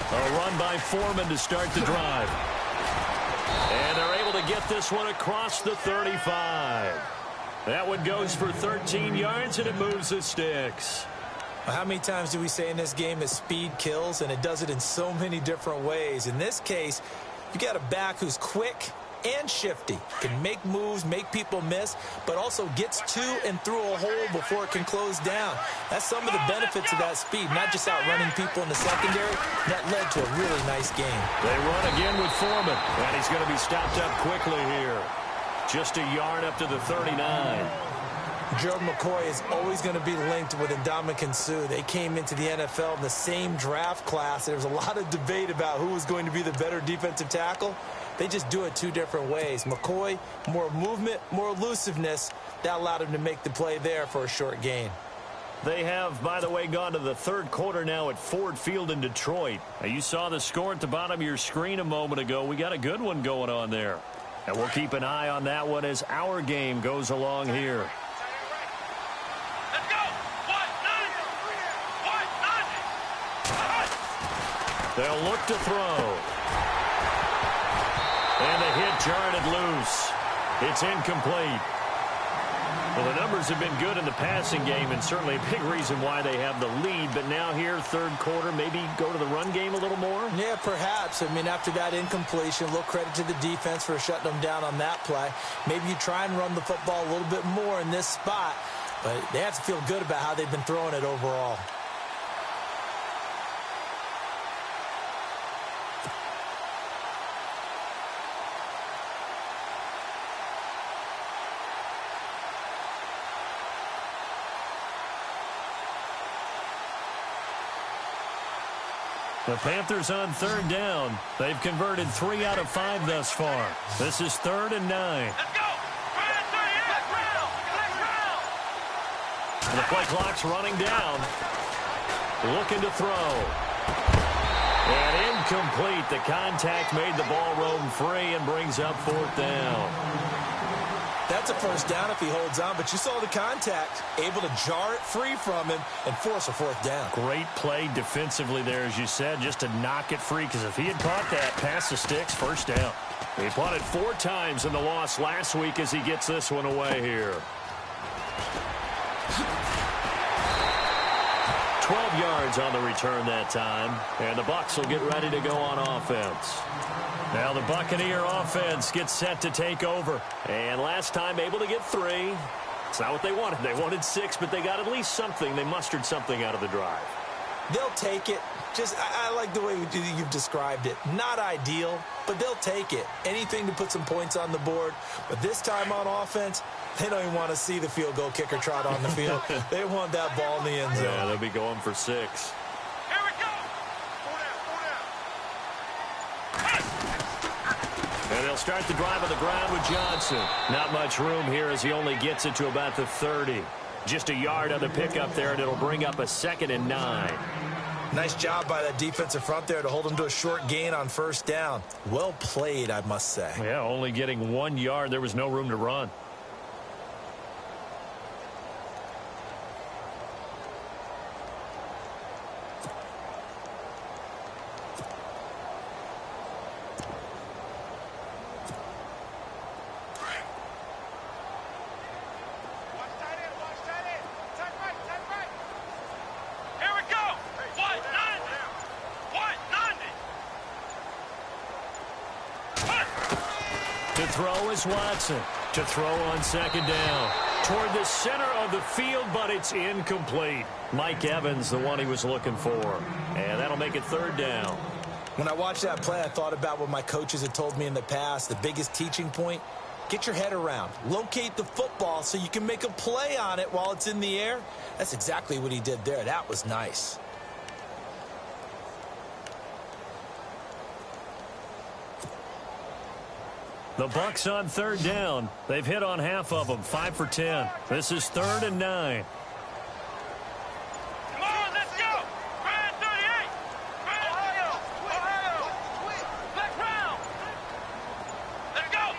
A run by Foreman to start the drive. And they're able to get this one across the 35. That one goes for 13 yards, and it moves the sticks. How many times do we say in this game that speed kills, and it does it in so many different ways? In this case, you got a back who's quick and shifty, can make moves, make people miss, but also gets to and through a hole before it can close down. That's some of the benefits of that speed, not just outrunning people in the secondary. That led to a really nice game. They run again with Foreman, and he's going to be stopped up quickly here. Just a yard up to the 39. Gerald McCoy is always going to be linked with Ndamukong Suh. They came into the NFL in the same draft class. There was a lot of debate about who was going to be the better defensive tackle. They just do it 2 different ways. McCoy, more movement, more elusiveness. That allowed him to make the play there for a short gain. They have, by the way, gone to the third quarter now at Ford Field in Detroit. Now, you saw the score at the bottom of your screen a moment ago. We got a good one going on there. And we'll keep an eye on that one as our game goes along here. Let's go! They'll look to throw. And the hit jarred it loose. It's incomplete. Well, the numbers have been good in the passing game, and certainly a big reason why they have the lead. But now here, third quarter, maybe go to the run game a little more? Yeah, perhaps. I mean, after that incompletion, a little credit to the defense for shutting them down on that play. Maybe you try and run the football a little bit more in this spot. But they have to feel good about how they've been throwing it overall. The Panthers on third down. They've converted 3 out of 5 thus far. This is 3rd and 9. Let's go. The play clock's running down. Looking to throw. And incomplete. The contact made the ball roam free and brings up 4th down. That's a first down if he holds on, but you saw the contact, able to jar it free from him and force a 4th down. Great play defensively there, as you said, just to knock it free, because if he had caught that, past the sticks, first down. He punted 4 times in the loss last week as he gets this one away here. 12 yards on the return that time, and the Bucs will get ready to go on offense. Now the Buccaneer offense gets set to take over. And last time able to get 3. It's not what they wanted. They wanted 6, but they got at least something. They mustered something out of the drive. They'll take it. I like the way you've described it. Not ideal, but they'll take it. Anything to put some points on the board. But this time on offense, they don't even want to see the field goal kicker trot on the field. They want that ball in the end zone. Yeah, they'll be going for 6. Here we go. And they'll start the drive on the ground with Johnson. Not much room here as he only gets it to about the 30. Just a yard on the pickup there, and it'll bring up a 2nd and 9. Nice job by that defensive front there to hold him to a short gain on first down. Well played, I must say. Yeah, only getting 1 yard. There was no room to run. To throw is Watson. To throw on 2nd down. Toward the center of the field, but it's incomplete. Mike Evans, the one he was looking for. And that'll make it 3rd down. When I watched that play, I thought about what my coaches had told me in the past. The biggest teaching point, get your head around. Locate the football so you can make a play on it while it's in the air. That's exactly what he did there. That was nice. The Bucs on 3rd down. They've hit on half of them, 5 for 10. This is 3rd and 9. Come on, let's go. Brad 38. Ohio. Let's round. Let's go.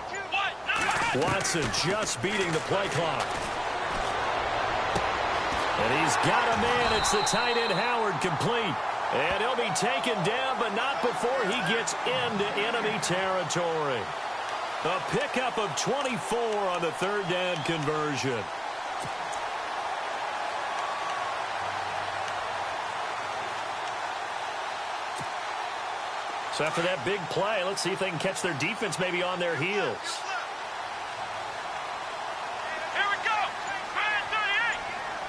Watson just beating the play clock. And he's got a man. It's the tight end Howard, complete. And he'll be taken down, but not before he gets into enemy territory. A pickup of 24 on the 3rd down conversion. So after that big play, let's see if they can catch their defense maybe on their heels. Here we go. Brad 38.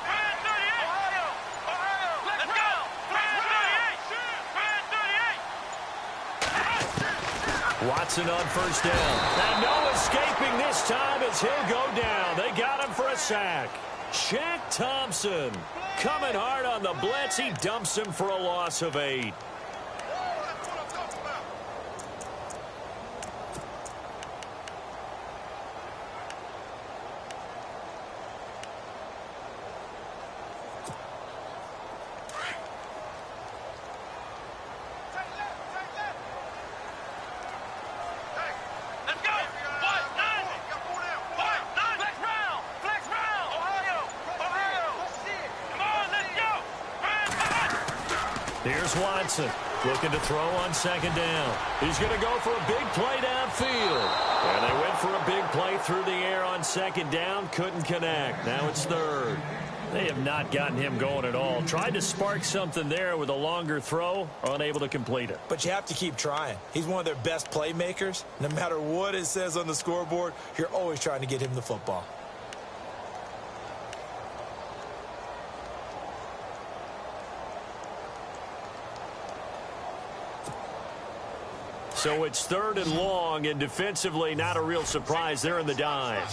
Brad 38. Ohio. Let's go. Brad 38. Watson on 1st down. And no escaping this time as he'll go down. They got him for a sack. Shaq Thompson coming hard on the blitz. He dumps him for a loss of 8. Here's Watson looking to throw on 2nd down. He's going to go for a big play downfield. And they went for a big play through the air on 2nd down. Couldn't connect. Now it's 3rd. They have not gotten him going at all. Tried to spark something there with a longer throw. Unable to complete it. But you have to keep trying. He's one of their best playmakers. No matter what it says on the scoreboard, you're always trying to get him the football. So it's 3rd and long, and defensively not a real surprise there in the dive.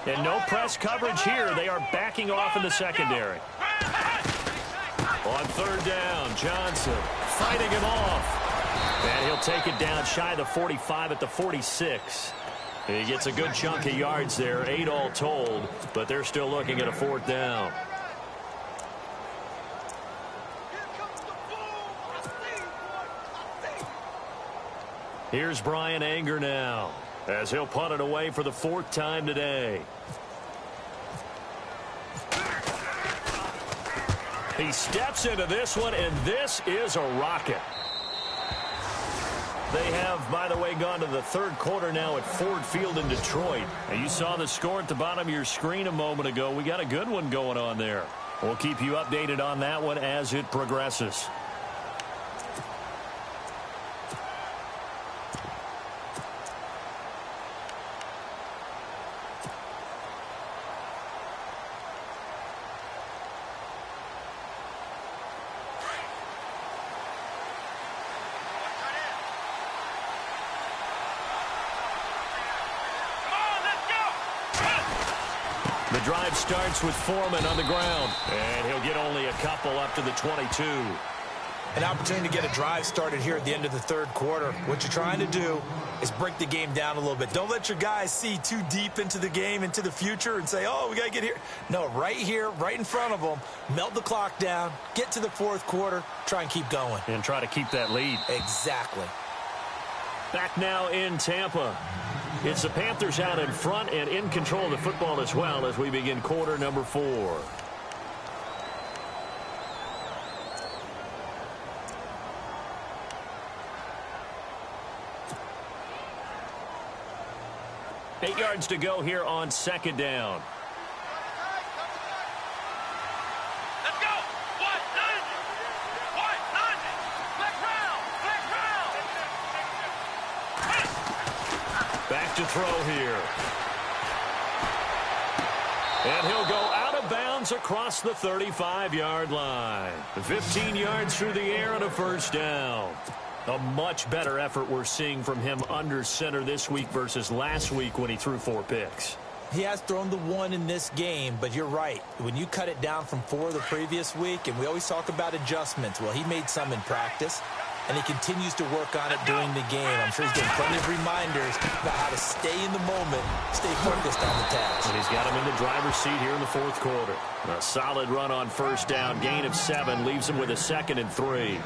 And no press coverage here. They are backing off in the secondary. On third down, Johnson fighting him off. And he'll take it down shy of the 45 at the 46. He gets a good chunk of yards there, 8 all told, but they're still looking at a fourth down. Here's Brian Anger now, as he'll punt it away for the 4th time today. He steps into this one, and this is a rocket. They have, by the way, gone to the 3rd quarter now at Ford Field in Detroit. And you saw the score at the bottom of your screen a moment ago. We got a good one going on there. We'll keep you updated on that one as it progresses. The drive starts with Foreman on the ground, and he'll get only a couple up to the 22. An opportunity to get a drive started here at the end of the 3rd quarter. What you're trying to do is break the game down a little bit. Don't let your guys see too deep into the game, into the future, and say, oh, we got to get here. No, right here, right in front of them, melt the clock down, get to the 4th quarter, try and keep going. And try to keep that lead. Exactly. Back now in Tampa. It's the Panthers out in front and in control of the football as well as we begin quarter number 4. Eight yards to go here on 2nd down. Let's go. What? None. What? None. Black round. Black round. Back to throw here. And he'll go out of bounds across the 35-yard line. 15 yards through the air and a 1st down. A much better effort we're seeing from him under center this week versus last week when he threw 4 picks. He has thrown the 1 in this game, but you're right. When you cut it down from 4 the previous week, and we always talk about adjustments, well, he made some in practice, and he continues to work on it during the game. I'm sure he's getting plenty of reminders about how to stay in the moment, stay focused on the task. And he's got him in the driver's seat here in the 4th quarter. A solid run on 1st down, gain of 7, leaves him with a 2nd and 3.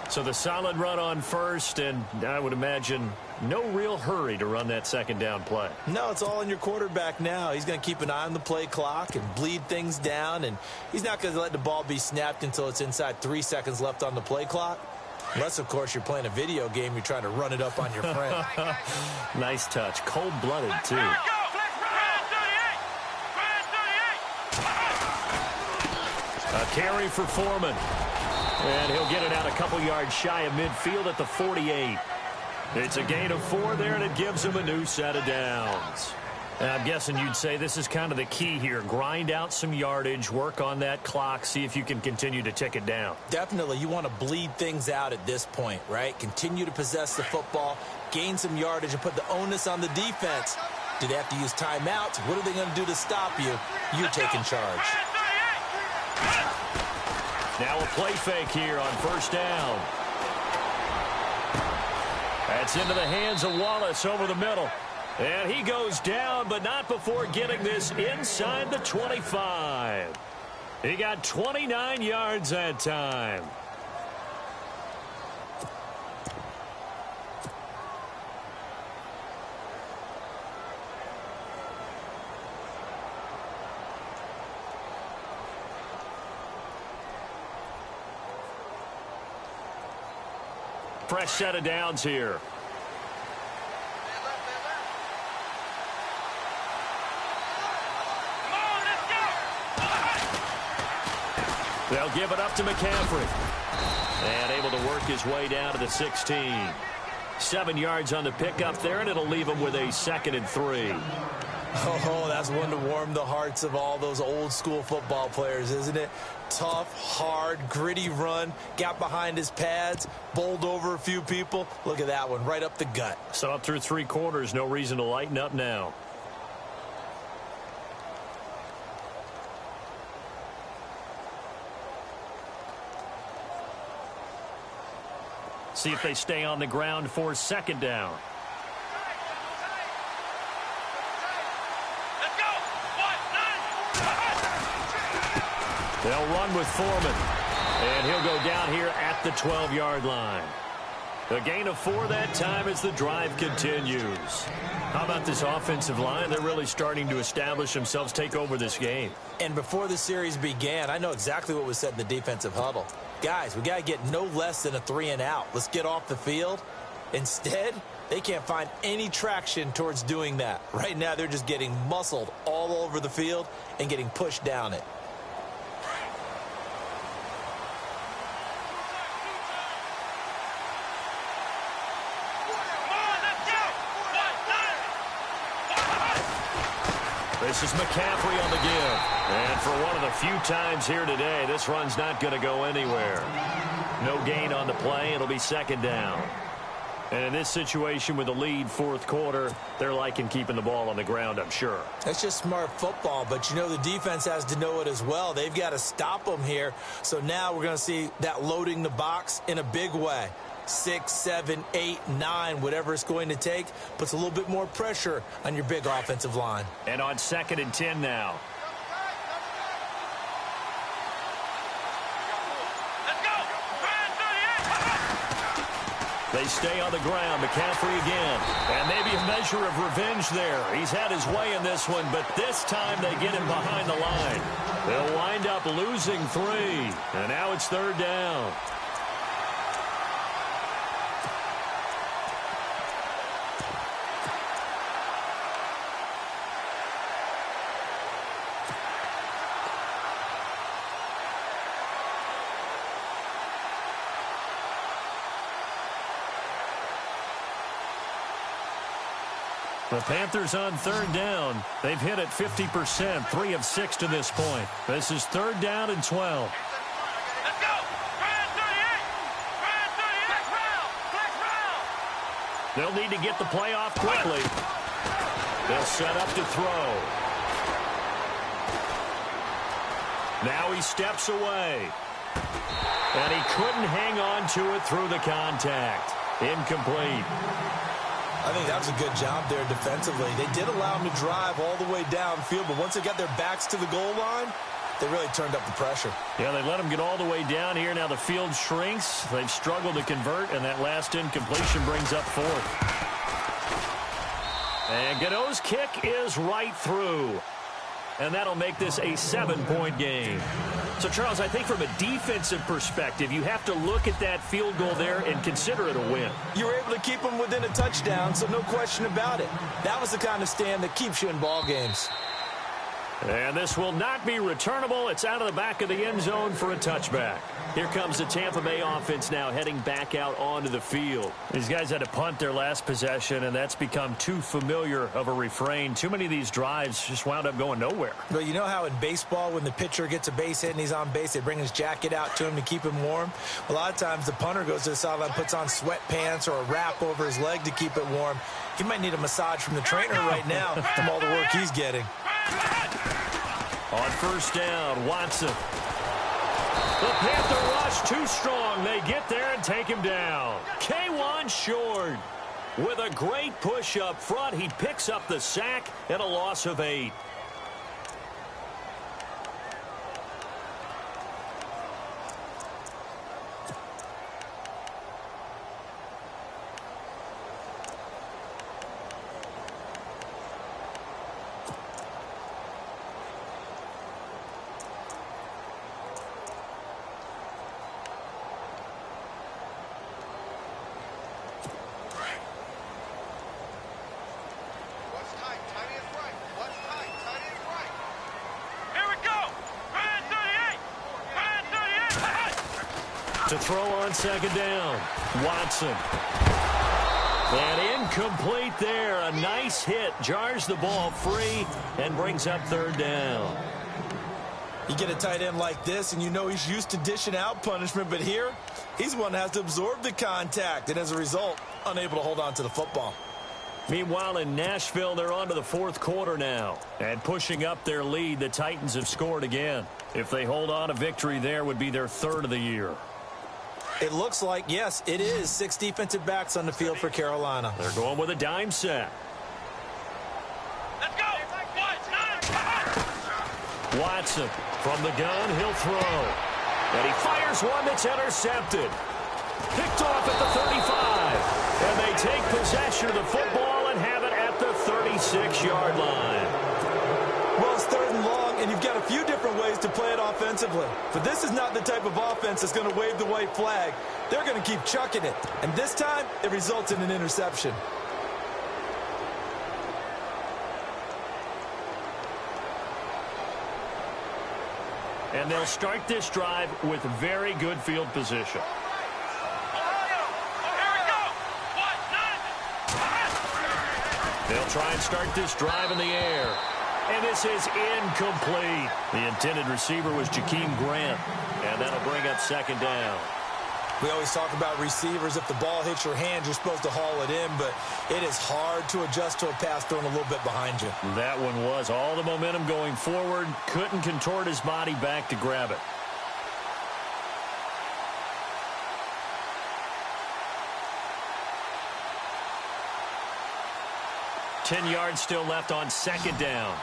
So the solid run on 1st, and I would imagine no real hurry to run that 2nd down play. No, it's all in your quarterback now. He's going to keep an eye on the play clock and bleed things down, and he's not going to let the ball be snapped until it's inside 3 seconds left on the play clock. Unless, of course, you're playing a video game, you're trying to run it up on your friend. Nice touch. Cold-blooded, too. A carry for Foreman. And he'll get it out a couple yards shy of midfield at the 48. It's a gain of 4 there, and it gives him a new set of downs. And I'm guessing you'd say this is kind of the key here. Grind out some yardage, work on that clock, see if you can continue to tick it down. Definitely. You want to bleed things out at this point, right? Continue to possess the football, gain some yardage, and put the onus on the defense. Do they have to use timeouts? What are they going to do to stop you? You're taking charge. Now a play fake here on 1st down. That's into the hands of Wallace over the middle. And he goes down, but not before getting this inside the 25. He got 29 yards that time. Fresh set of downs here. They'll give it up to McCaffrey. And able to work his way down to the 16. 7 yards on the pickup there, and it'll leave him with a 2nd and 3. Oh, that's one to warm the hearts of all those old school football players, isn't it? Tough, hard, gritty run, got behind his pads, bowled over a few people. Look at that one, right up the gut. So up through 3 quarters, no reason to lighten up now. see if they stay on the ground for second down. Let's go. 1, 9. They'll run with Foreman. And he'll go down here at the 12-yard line. A gain of 4 that time as the drive continues. How about this offensive line? They're really starting to establish themselves, take over this game. And before the series began, I know exactly what was said in the defensive huddle. Guys, we got to get no less than a 3-and-out. Let's get off the field. Instead, they can't find any traction towards doing that. Right now, they're just getting muscled all over the field and getting pushed down it. This is McCaffrey on the give. And for one of the few times here today, this run's not going to go anywhere. No gain on the play. It'll be second down. And in this situation with the lead fourth quarter, they're liking keeping the ball on the ground, I'm sure. That's just smart football, but you know the defense has to know it as well. They've got to stop them here. So now we're going to see that loading the box in a big way. 6, 7, 8, 9, whatever it's going to take, puts a little bit more pressure on your big offensive line. And on 2nd and 10 now. Let's go. 38. They stay on the ground. McCaffrey again. And maybe a measure of revenge there. He's had his way in this one, but this time they get him behind the line. They'll wind up losing 3. And now it's 3rd down. The Panthers on 3rd down. They've hit it 50%, 3 of 6 to this point. This is 3rd down and 12. Let's go. 38. They'll need to get the play off quickly. They'll set up to throw. Now he steps away. And he couldn't hang on to it through the contact. Incomplete. I think that was a good job there defensively. They did allow him to drive all the way downfield, but once they got their backs to the goal line, they really turned up the pressure. Yeah, they let him get all the way down here. Now the field shrinks. They've struggled to convert, and that last incompletion brings up 4th. And Godot's kick is right through. And that'll make this a 7-point game. So, Charles, I think from a defensive perspective, you have to look at that field goal there and consider it a win. You were able to keep them within a touchdown, so no question about it. That was the kind of stand that keeps you in ball games. And this will not be returnable. It's out of the back of the end zone for a touchback. Here comes the Tampa Bay offense now heading back out onto the field. These guys had to punt their last possession, and that's become too familiar of a refrain. Too many of these drives just wound up going nowhere. Well, you know how in baseball when the pitcher gets a base hit and he's on base, they bring his jacket out to him to keep him warm? A lot of times the punter goes to the sideline, puts on sweatpants or a wrap over his leg to keep it warm. He might need a massage from the trainer right now from all the work he's getting. On 1st down, Watson. The Panther rush too strong. They get there and take him down. K1 short. With a great push up front, he picks up the sack and a loss of 8. To throw on 2nd down, Watson. And incomplete there. A nice hit. Jars the ball free and brings up 3rd down. You get a tight end like this, and you know he's used to dishing out punishment, but here, he's the one that has to absorb the contact, and as a result, unable to hold on to the football. Meanwhile, in Nashville, they're on to the 4th quarter now. And pushing up their lead, the Titans have scored again. If they hold on, a victory there would be their 3rd of the year. It looks like, yes, it is 6 defensive backs on the field for Carolina. They're going with a dime set. Let's go. Watson from the gun, he'll throw. And he fires one that's intercepted. Picked off at the 35. And they take possession of the football and have it at the 36-yard line. Well, it's 3rd and long, and you've got a few different ways to play it offensively. But this is not the type of offense that's going to wave the white flag. They're going to keep chucking it. And this time, it results in an interception. And they'll start this drive with very good field position. They'll try and start this drive in the air. And this is incomplete. The intended receiver was Jakeem Grant. And that'll bring up 2nd down. We always talk about receivers. If the ball hits your hand, you're supposed to haul it in, but it is hard to adjust to a pass thrown a little bit behind you. That one was all the momentum going forward. Couldn't contort his body back to grab it. Ten yards still left on 2nd down.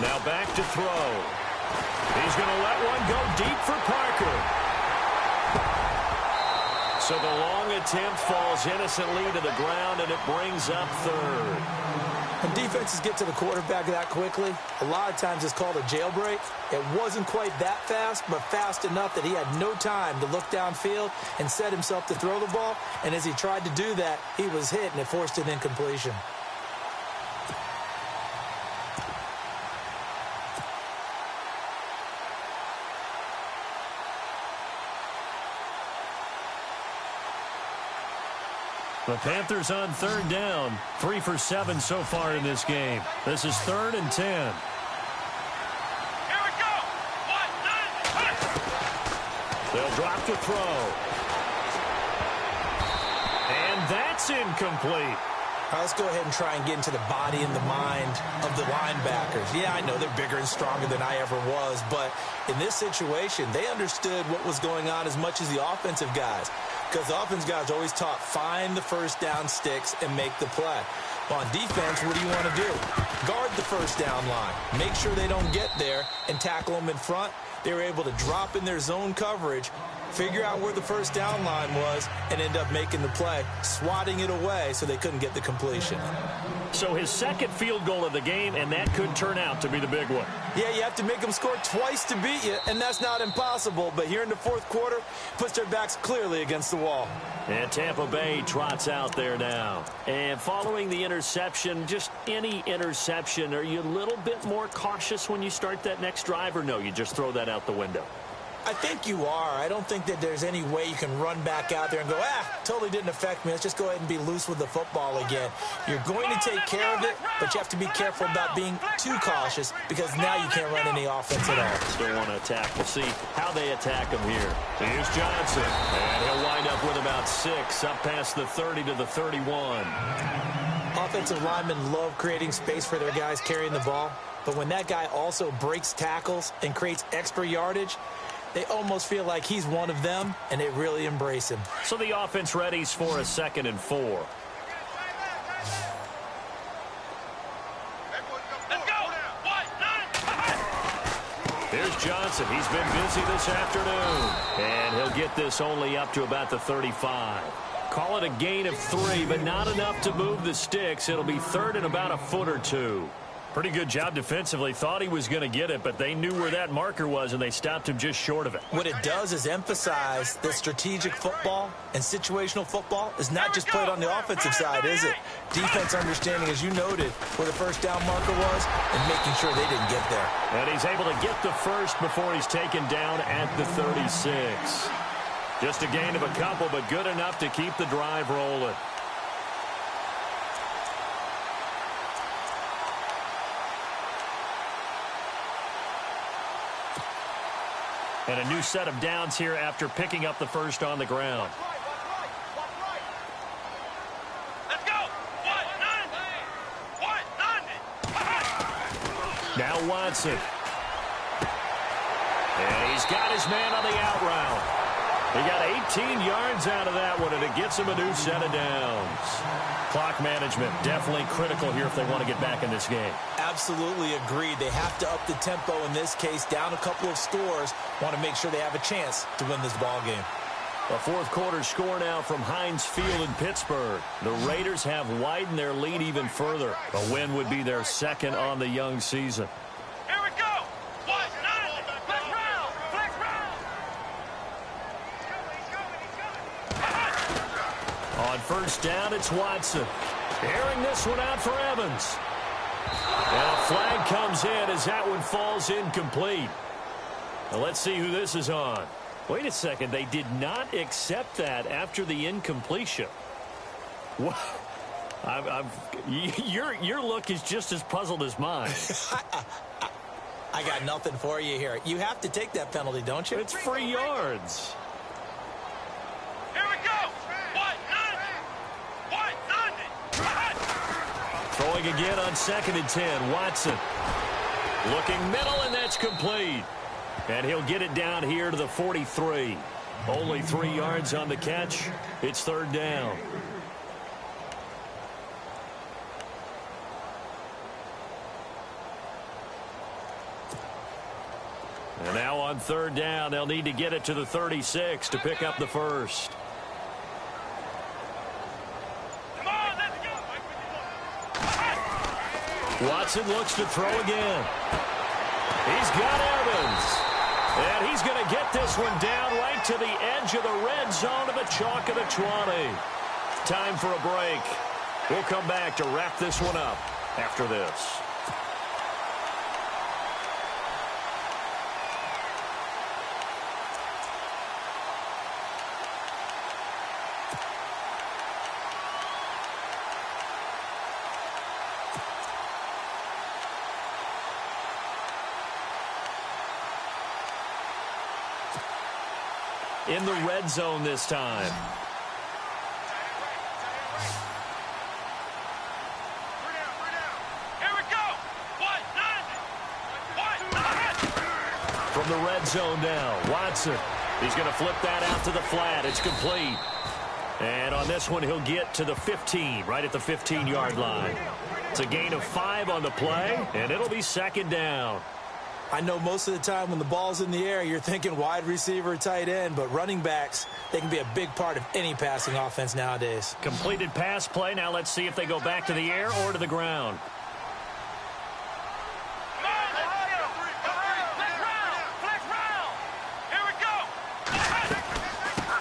Now back to throw. He's going to let one go deep for Parker. So the long attempt falls innocently to the ground, and it brings up 3rd. When defenses get to the quarterback that quickly, a lot of times it's called a jailbreak. It wasn't quite that fast, but fast enough that he had no time to look downfield and set himself to throw the ball. And as he tried to do that, he was hit, and it forced an incompletion. The Panthers on 3rd down. 3 for 7 so far in this game. This is 3rd and 10. Here we go. They'll drop the throw. And that's incomplete. All right, let's go ahead and try and get into the body and the mind of the linebackers. Yeah, I know they're bigger and stronger than I ever was, but in this situation, they understood what was going on as much as the offensive guys. Because the offense guys always taught, find the first down sticks and make the play. Well, on defense, what do you want to do? Guard the first down line. Make sure they don't get there and tackle them in front. They were able to drop in their zone coverage, figure out where the first down line was, and end up making the play, swatting it away so they couldn't get the completion. So his 2nd field goal of the game, and that could turn out to be the big one. Yeah, you have to make them score twice to beat you, and that's not impossible. But here in the 4th quarter, puts their backs clearly against the wall. And Tampa Bay trots out there now. And following the interception, just any interception, are you a little bit more cautious when you start that next drive, or no, you just throw that out the window? I think you are. I don't think that there's any way you can run back out there and go, totally didn't affect me. Let's just go ahead and be loose with the football again. You're going to take care of it, but you have to be careful about being too cautious because now you can't run any offense at all. Still want to attack. We'll see how they attack him here. Here's Johnson, and he'll wind up with about 6 up past the 30 to the 31. Offensive linemen love creating space for their guys carrying the ball, but when that guy also breaks tackles and creates extra yardage, they almost feel like he's one of them, and they really embrace him. So the offense readies for a 2nd and 4. Let's go. Here's Johnson. He's been busy this afternoon. And he'll get this only up to about the 35. Call it a gain of 3, but not enough to move the sticks. It'll be 3rd and about a foot or 2. Pretty good job defensively. Thought he was going to get it, but they knew where that marker was, and they stopped him just short of it. What it does is emphasize that strategic football and situational football is not just played on the offensive side, is it? Defense understanding, as you noted, where the first down marker was and making sure they didn't get there. And he's able to get the first before he's taken down at the 36. Just a gain of a couple, but good enough to keep the drive rolling. And a new set of downs here after picking up the first on the ground. Now Watson. And he's got his man on the out route. He got 18 yards out of that one, and it gets him a new set of downs. Clock management, definitely critical here if they want to get back in this game. Absolutely agreed. They have to up the tempo in this case, down a couple of scores. Want to make sure they have a chance to win this ball game. A fourth quarter score now from Heinz Field in Pittsburgh. The Raiders have widened their lead even further. A win would be their second on the young season. Here we go. Flex round. Flex round. On first down, it's Watson. Airing this one out for Evans. And a flag comes in as that one falls incomplete. Now let's see who this is on. Wait a second. They did not accept that after the incompletion. What? Your look is just as puzzled as mine. I got nothing for you here. You have to take that penalty, don't you? It's free yards. Here we go. Throwing again on 2nd and 10. Watson. Looking middle, and that's complete. And he'll get it down here to the 43. Only 3 yards on the catch. It's third down. And now on third down, they'll need to get it to the 36 to pick up the first. Come on, let's go. Watson looks to throw again. He's got Evans. And he's going to get this one down right to the edge of the red zone of the chalk of the 20. Time for a break. We'll come back to wrap this one up after this. In the red zone this time. Here we go. From the red zone now, Watson. He's going to flip that out to the flat. It's complete. And on this one, he'll get to the 15, right at the 15-yard line. It's a gain of 5 on the play, and it'll be second down. I know most of the time when the ball's in the air, you're thinking wide receiver, tight end, but running backs, they can be a big part of any passing offense nowadays. Completed pass play. Now let's see if they go back to the air or to the ground.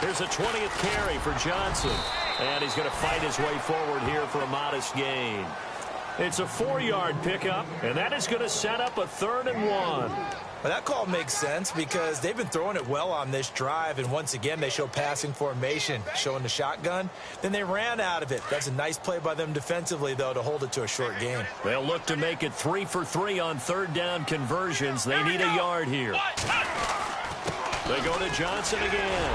Here's a 20th carry for Johnson. And he's going to fight his way forward here for a modest gain. It's a 4-yard pickup, and that is going to set up a 3rd and 1. Well, that call makes sense because they've been throwing it well on this drive, and once again, they show passing formation, showing the shotgun. Then they ran out of it. That's a nice play by them defensively, though, to hold it to a short gain. They'll look to make it 3 for 3 on third down conversions. They need a yard here. They go to Johnson again.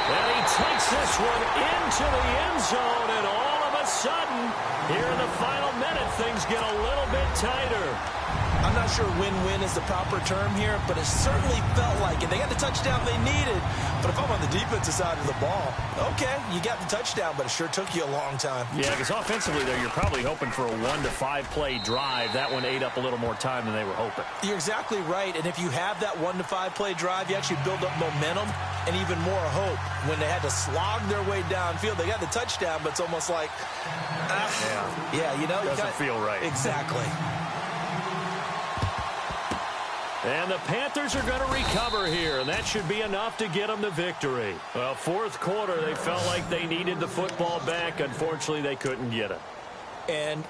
And he takes this one into the end zone, and all of a sudden, here in the final minute, things get a little bit tighter. I'm not sure win-win is the proper term here, but it certainly felt like it. They got the touchdown they needed, but if I'm on the defensive side of the ball, okay, you got the touchdown, but it sure took you a long time. Yeah, because offensively there, you're probably hoping for a 1 to 5 play drive. That one ate up a little more time than they were hoping. You're exactly right, and if you have that 1 to 5 play drive, you actually build up momentum and even more hope. When they had to slog their way downfield, they got the touchdown, but it's almost like, yeah, you know, doesn't feel right. Exactly. And the Panthers are going to recover here, and that should be enough to get them the victory. Well, fourth quarter, they felt like they needed the football back. Unfortunately, they couldn't get it. And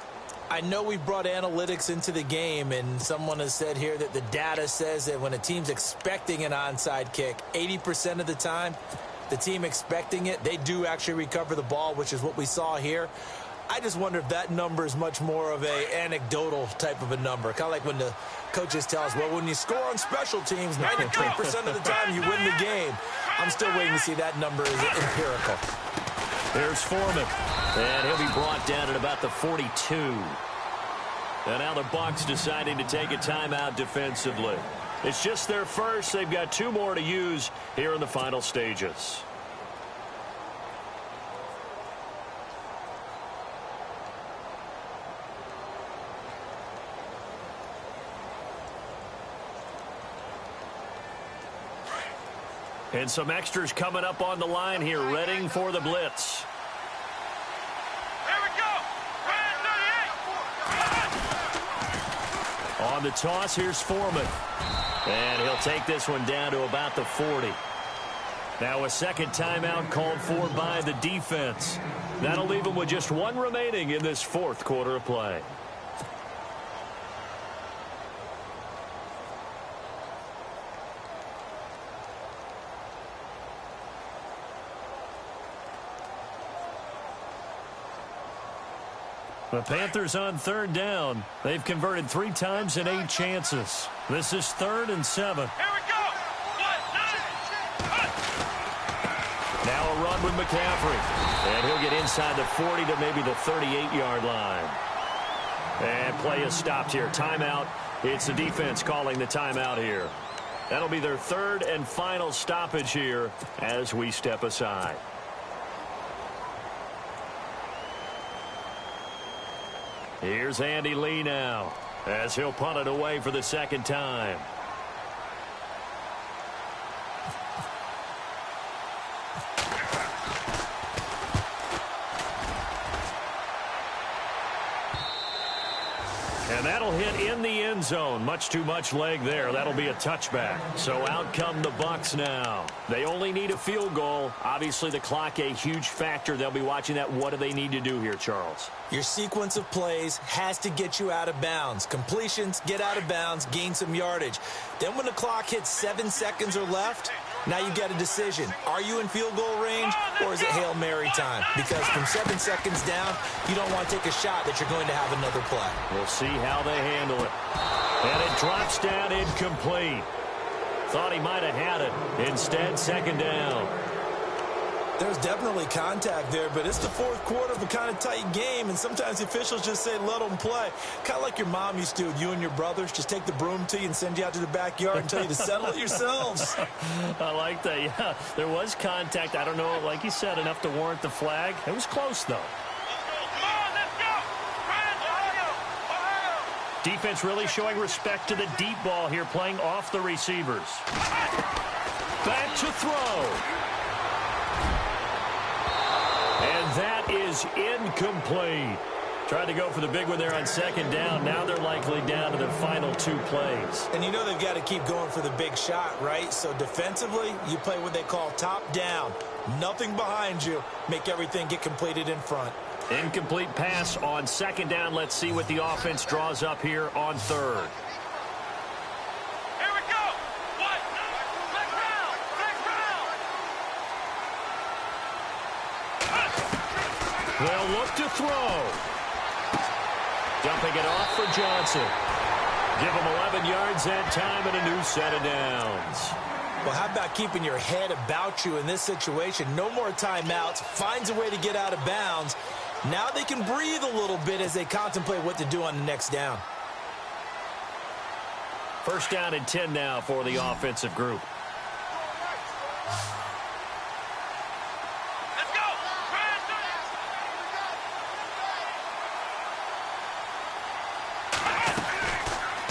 I know we brought analytics into the game, and someone has said here that the data says that when a team's expecting an onside kick, 80% of the time, the team expecting it, they do actually recover the ball, which is what we saw here. I just wonder if that number is much more of a anecdotal type of a number. Kind of like when the coaches tell us, well, when you score on special teams, 93% of the time you win the game. I'm still waiting to see that number is empirical. There's Foreman, and he'll be brought down at about the 42. And now the Bucs deciding to take a timeout defensively. It's just their first. They've got 2 more to use here in the final stages. And some extras coming up on the line here, readying for the blitz. Here we go. On the toss, here's Foreman. And he'll take this one down to about the 40. Now a second timeout called for by the defense. That'll leave them with just 1 remaining in this 4th quarter of play. The Panthers on 3rd down. They've converted 3 times in 8 chances. This is 3rd and 7. Here we go. Now a run with McCaffrey. And he'll get inside the 40 to maybe the 38-yard line. And play is stopped here. Timeout. It's the defense calling the timeout here. That'll be their 3rd and final stoppage here as we step aside. Here's Andy Lee now as he'll punt it away for the 2nd time. And that'll hit in the end zone. Much too much leg there. That'll be a touchback. So out come the Bucs now. They only need a field goal. Obviously, the clock a huge factor. They'll be watching that. What do they need to do here, Charles? Your sequence of plays has to get you out of bounds. Completions, get out of bounds, gain some yardage. Then when the clock hits 7 seconds or left, now you get a decision. Are you in field goal range or is it Hail Mary time? Because from 7 seconds down, you don't want to take a shot that you're going to have another play. We'll see how they handle it. And it drops down incomplete. Thought he might have had it. Instead, 2nd down. There's definitely contact there, but it's the 4th quarter of a kind of tight game, and sometimes the officials just say, let them play. Kind of like your mom used to, you and your brothers, just take the broom to you and send you out to the backyard and tell you to settle it yourselves. I like that, yeah. There was contact. I don't know, like you said, enough to warrant the flag. It was close, though. Defense really showing respect to the deep ball here, playing off the receivers. Back to throw. And that is incomplete. Tried to go for the big one there on 2nd down. Now they're likely down to their final 2 plays. And you know they've got to keep going for the big shot, right? So defensively, you play what they call top down. Nothing behind you. Make everything get completed in front. Incomplete pass on 2nd down. Let's see what the offense draws up here on 3rd. Here we go. They'll look to throw. Dumping it off for Johnson. Give him 11 yards that time and a new set of downs. Well, how about keeping your head about you in this situation? No more timeouts. Finds a way to get out of bounds. Now they can breathe a little bit as they contemplate what to do on the next down. 1st down and 10 now for the offensive group. Let's go.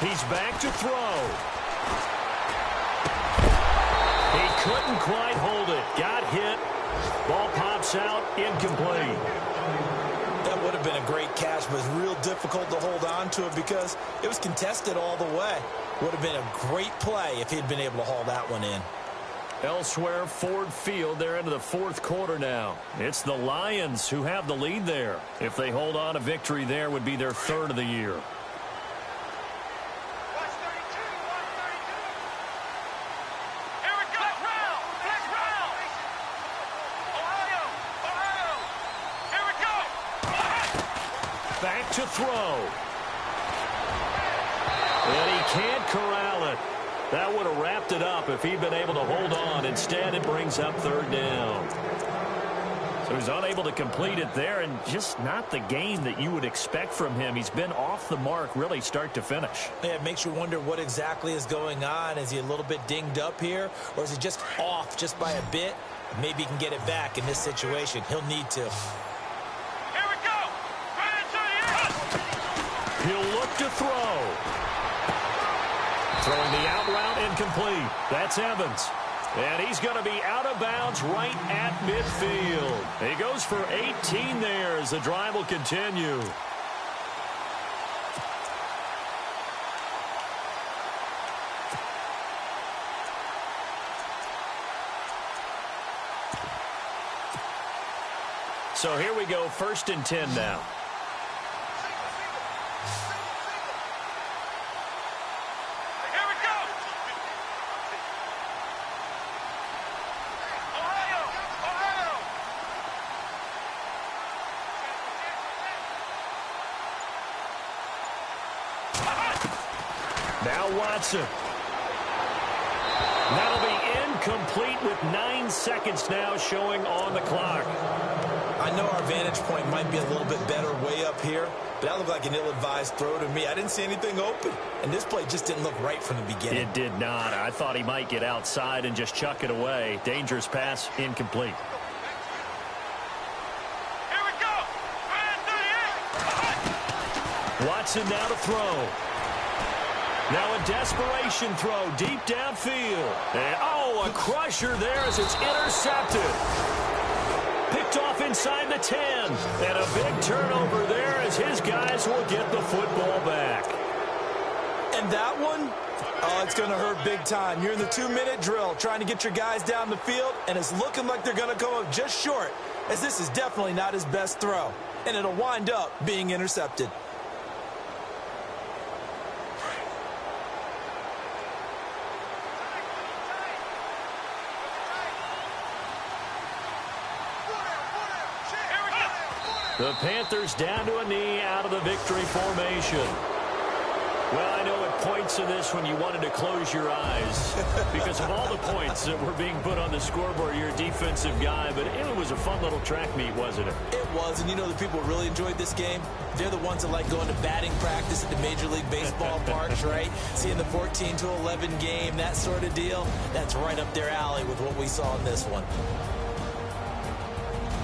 He's back to throw. He couldn't quite hold it. Got hit. Ball pops out. Incomplete. That would have been a great catch, but it's real difficult to hold on to it because it was contested all the way. Would have been a great play if he'd been able to haul that one in. Elsewhere, Ford Field, they're into the 4th quarter now. It's the Lions who have the lead there. If they hold on, a victory there would be their 3rd of the year. Back to throw. And he can't corral it. That would have wrapped it up if he'd been able to hold on. Instead, it brings up 3rd down. So He was unable to complete it there, and just not the game that you would expect from him. He's been off the mark really start to finish. Yeah, it makes you wonder what exactly is going on. Is he a little bit dinged up here, or is he just off just by a bit? Maybe he can get it back in this situation. He'll need to. Here we go. He'll look to throw. Throwing the out route incomplete. That's Evans. And he's going to be out of bounds right at midfield. He goes for 18 there as the drive will continue. So here we go, 1st and 10 now. Here we go. Ohio. Now Watson. That'll be incomplete with 9 seconds now showing on the clock. I know our vantage point might be a little bit better way up here, but that looked like an ill-advised throw to me. I didn't see anything open, and this play just didn't look right from the beginning. It did not. I thought he might get outside and just chuck it away. Dangerous pass, incomplete. Here we go. Watson now to throw. Now a desperation throw deep downfield. And, oh, a crusher there as it's intercepted. Picked off inside the 10. And a big turnover there as his guys will get the football back. And that one, oh, it's going to hurt big time. You're in the 2-minute drill trying to get your guys down the field, and it's looking like they're going to come up just short, as this is definitely not his best throw. And it'll wind up being intercepted. The Panthers down to a knee out of the victory formation. Well, I know at points in this when you wanted to close your eyes because of all the points that were being put on the scoreboard. You're a defensive guy, but it was a fun little track meet, wasn't it? It was, and you know the people who really enjoyed this game? They're the ones that like going to batting practice at the Major League Baseball parks, right? Seeing the 14-11 game, that sort of deal. That's right up their alley with what we saw in this one.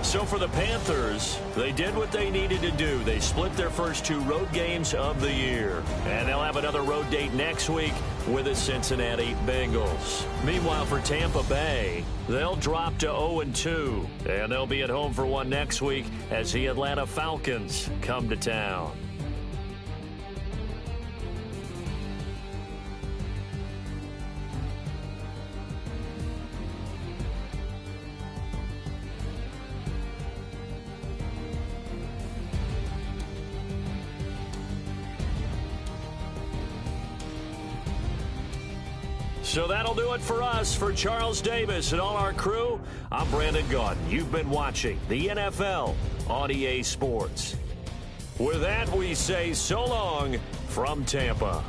So for the Panthers, they did what they needed to do. They split their first 2 road games of the year. And they'll have another road date next week with the Cincinnati Bengals. Meanwhile, for Tampa Bay, they'll drop to 0-2. And they'll be at home for one next week as the Atlanta Falcons come to town. So that'll do it for us. For Charles Davis and all our crew, I'm Brandon Gaudin. You've been watching the NFL on EA Sports. With that, we say so long from Tampa.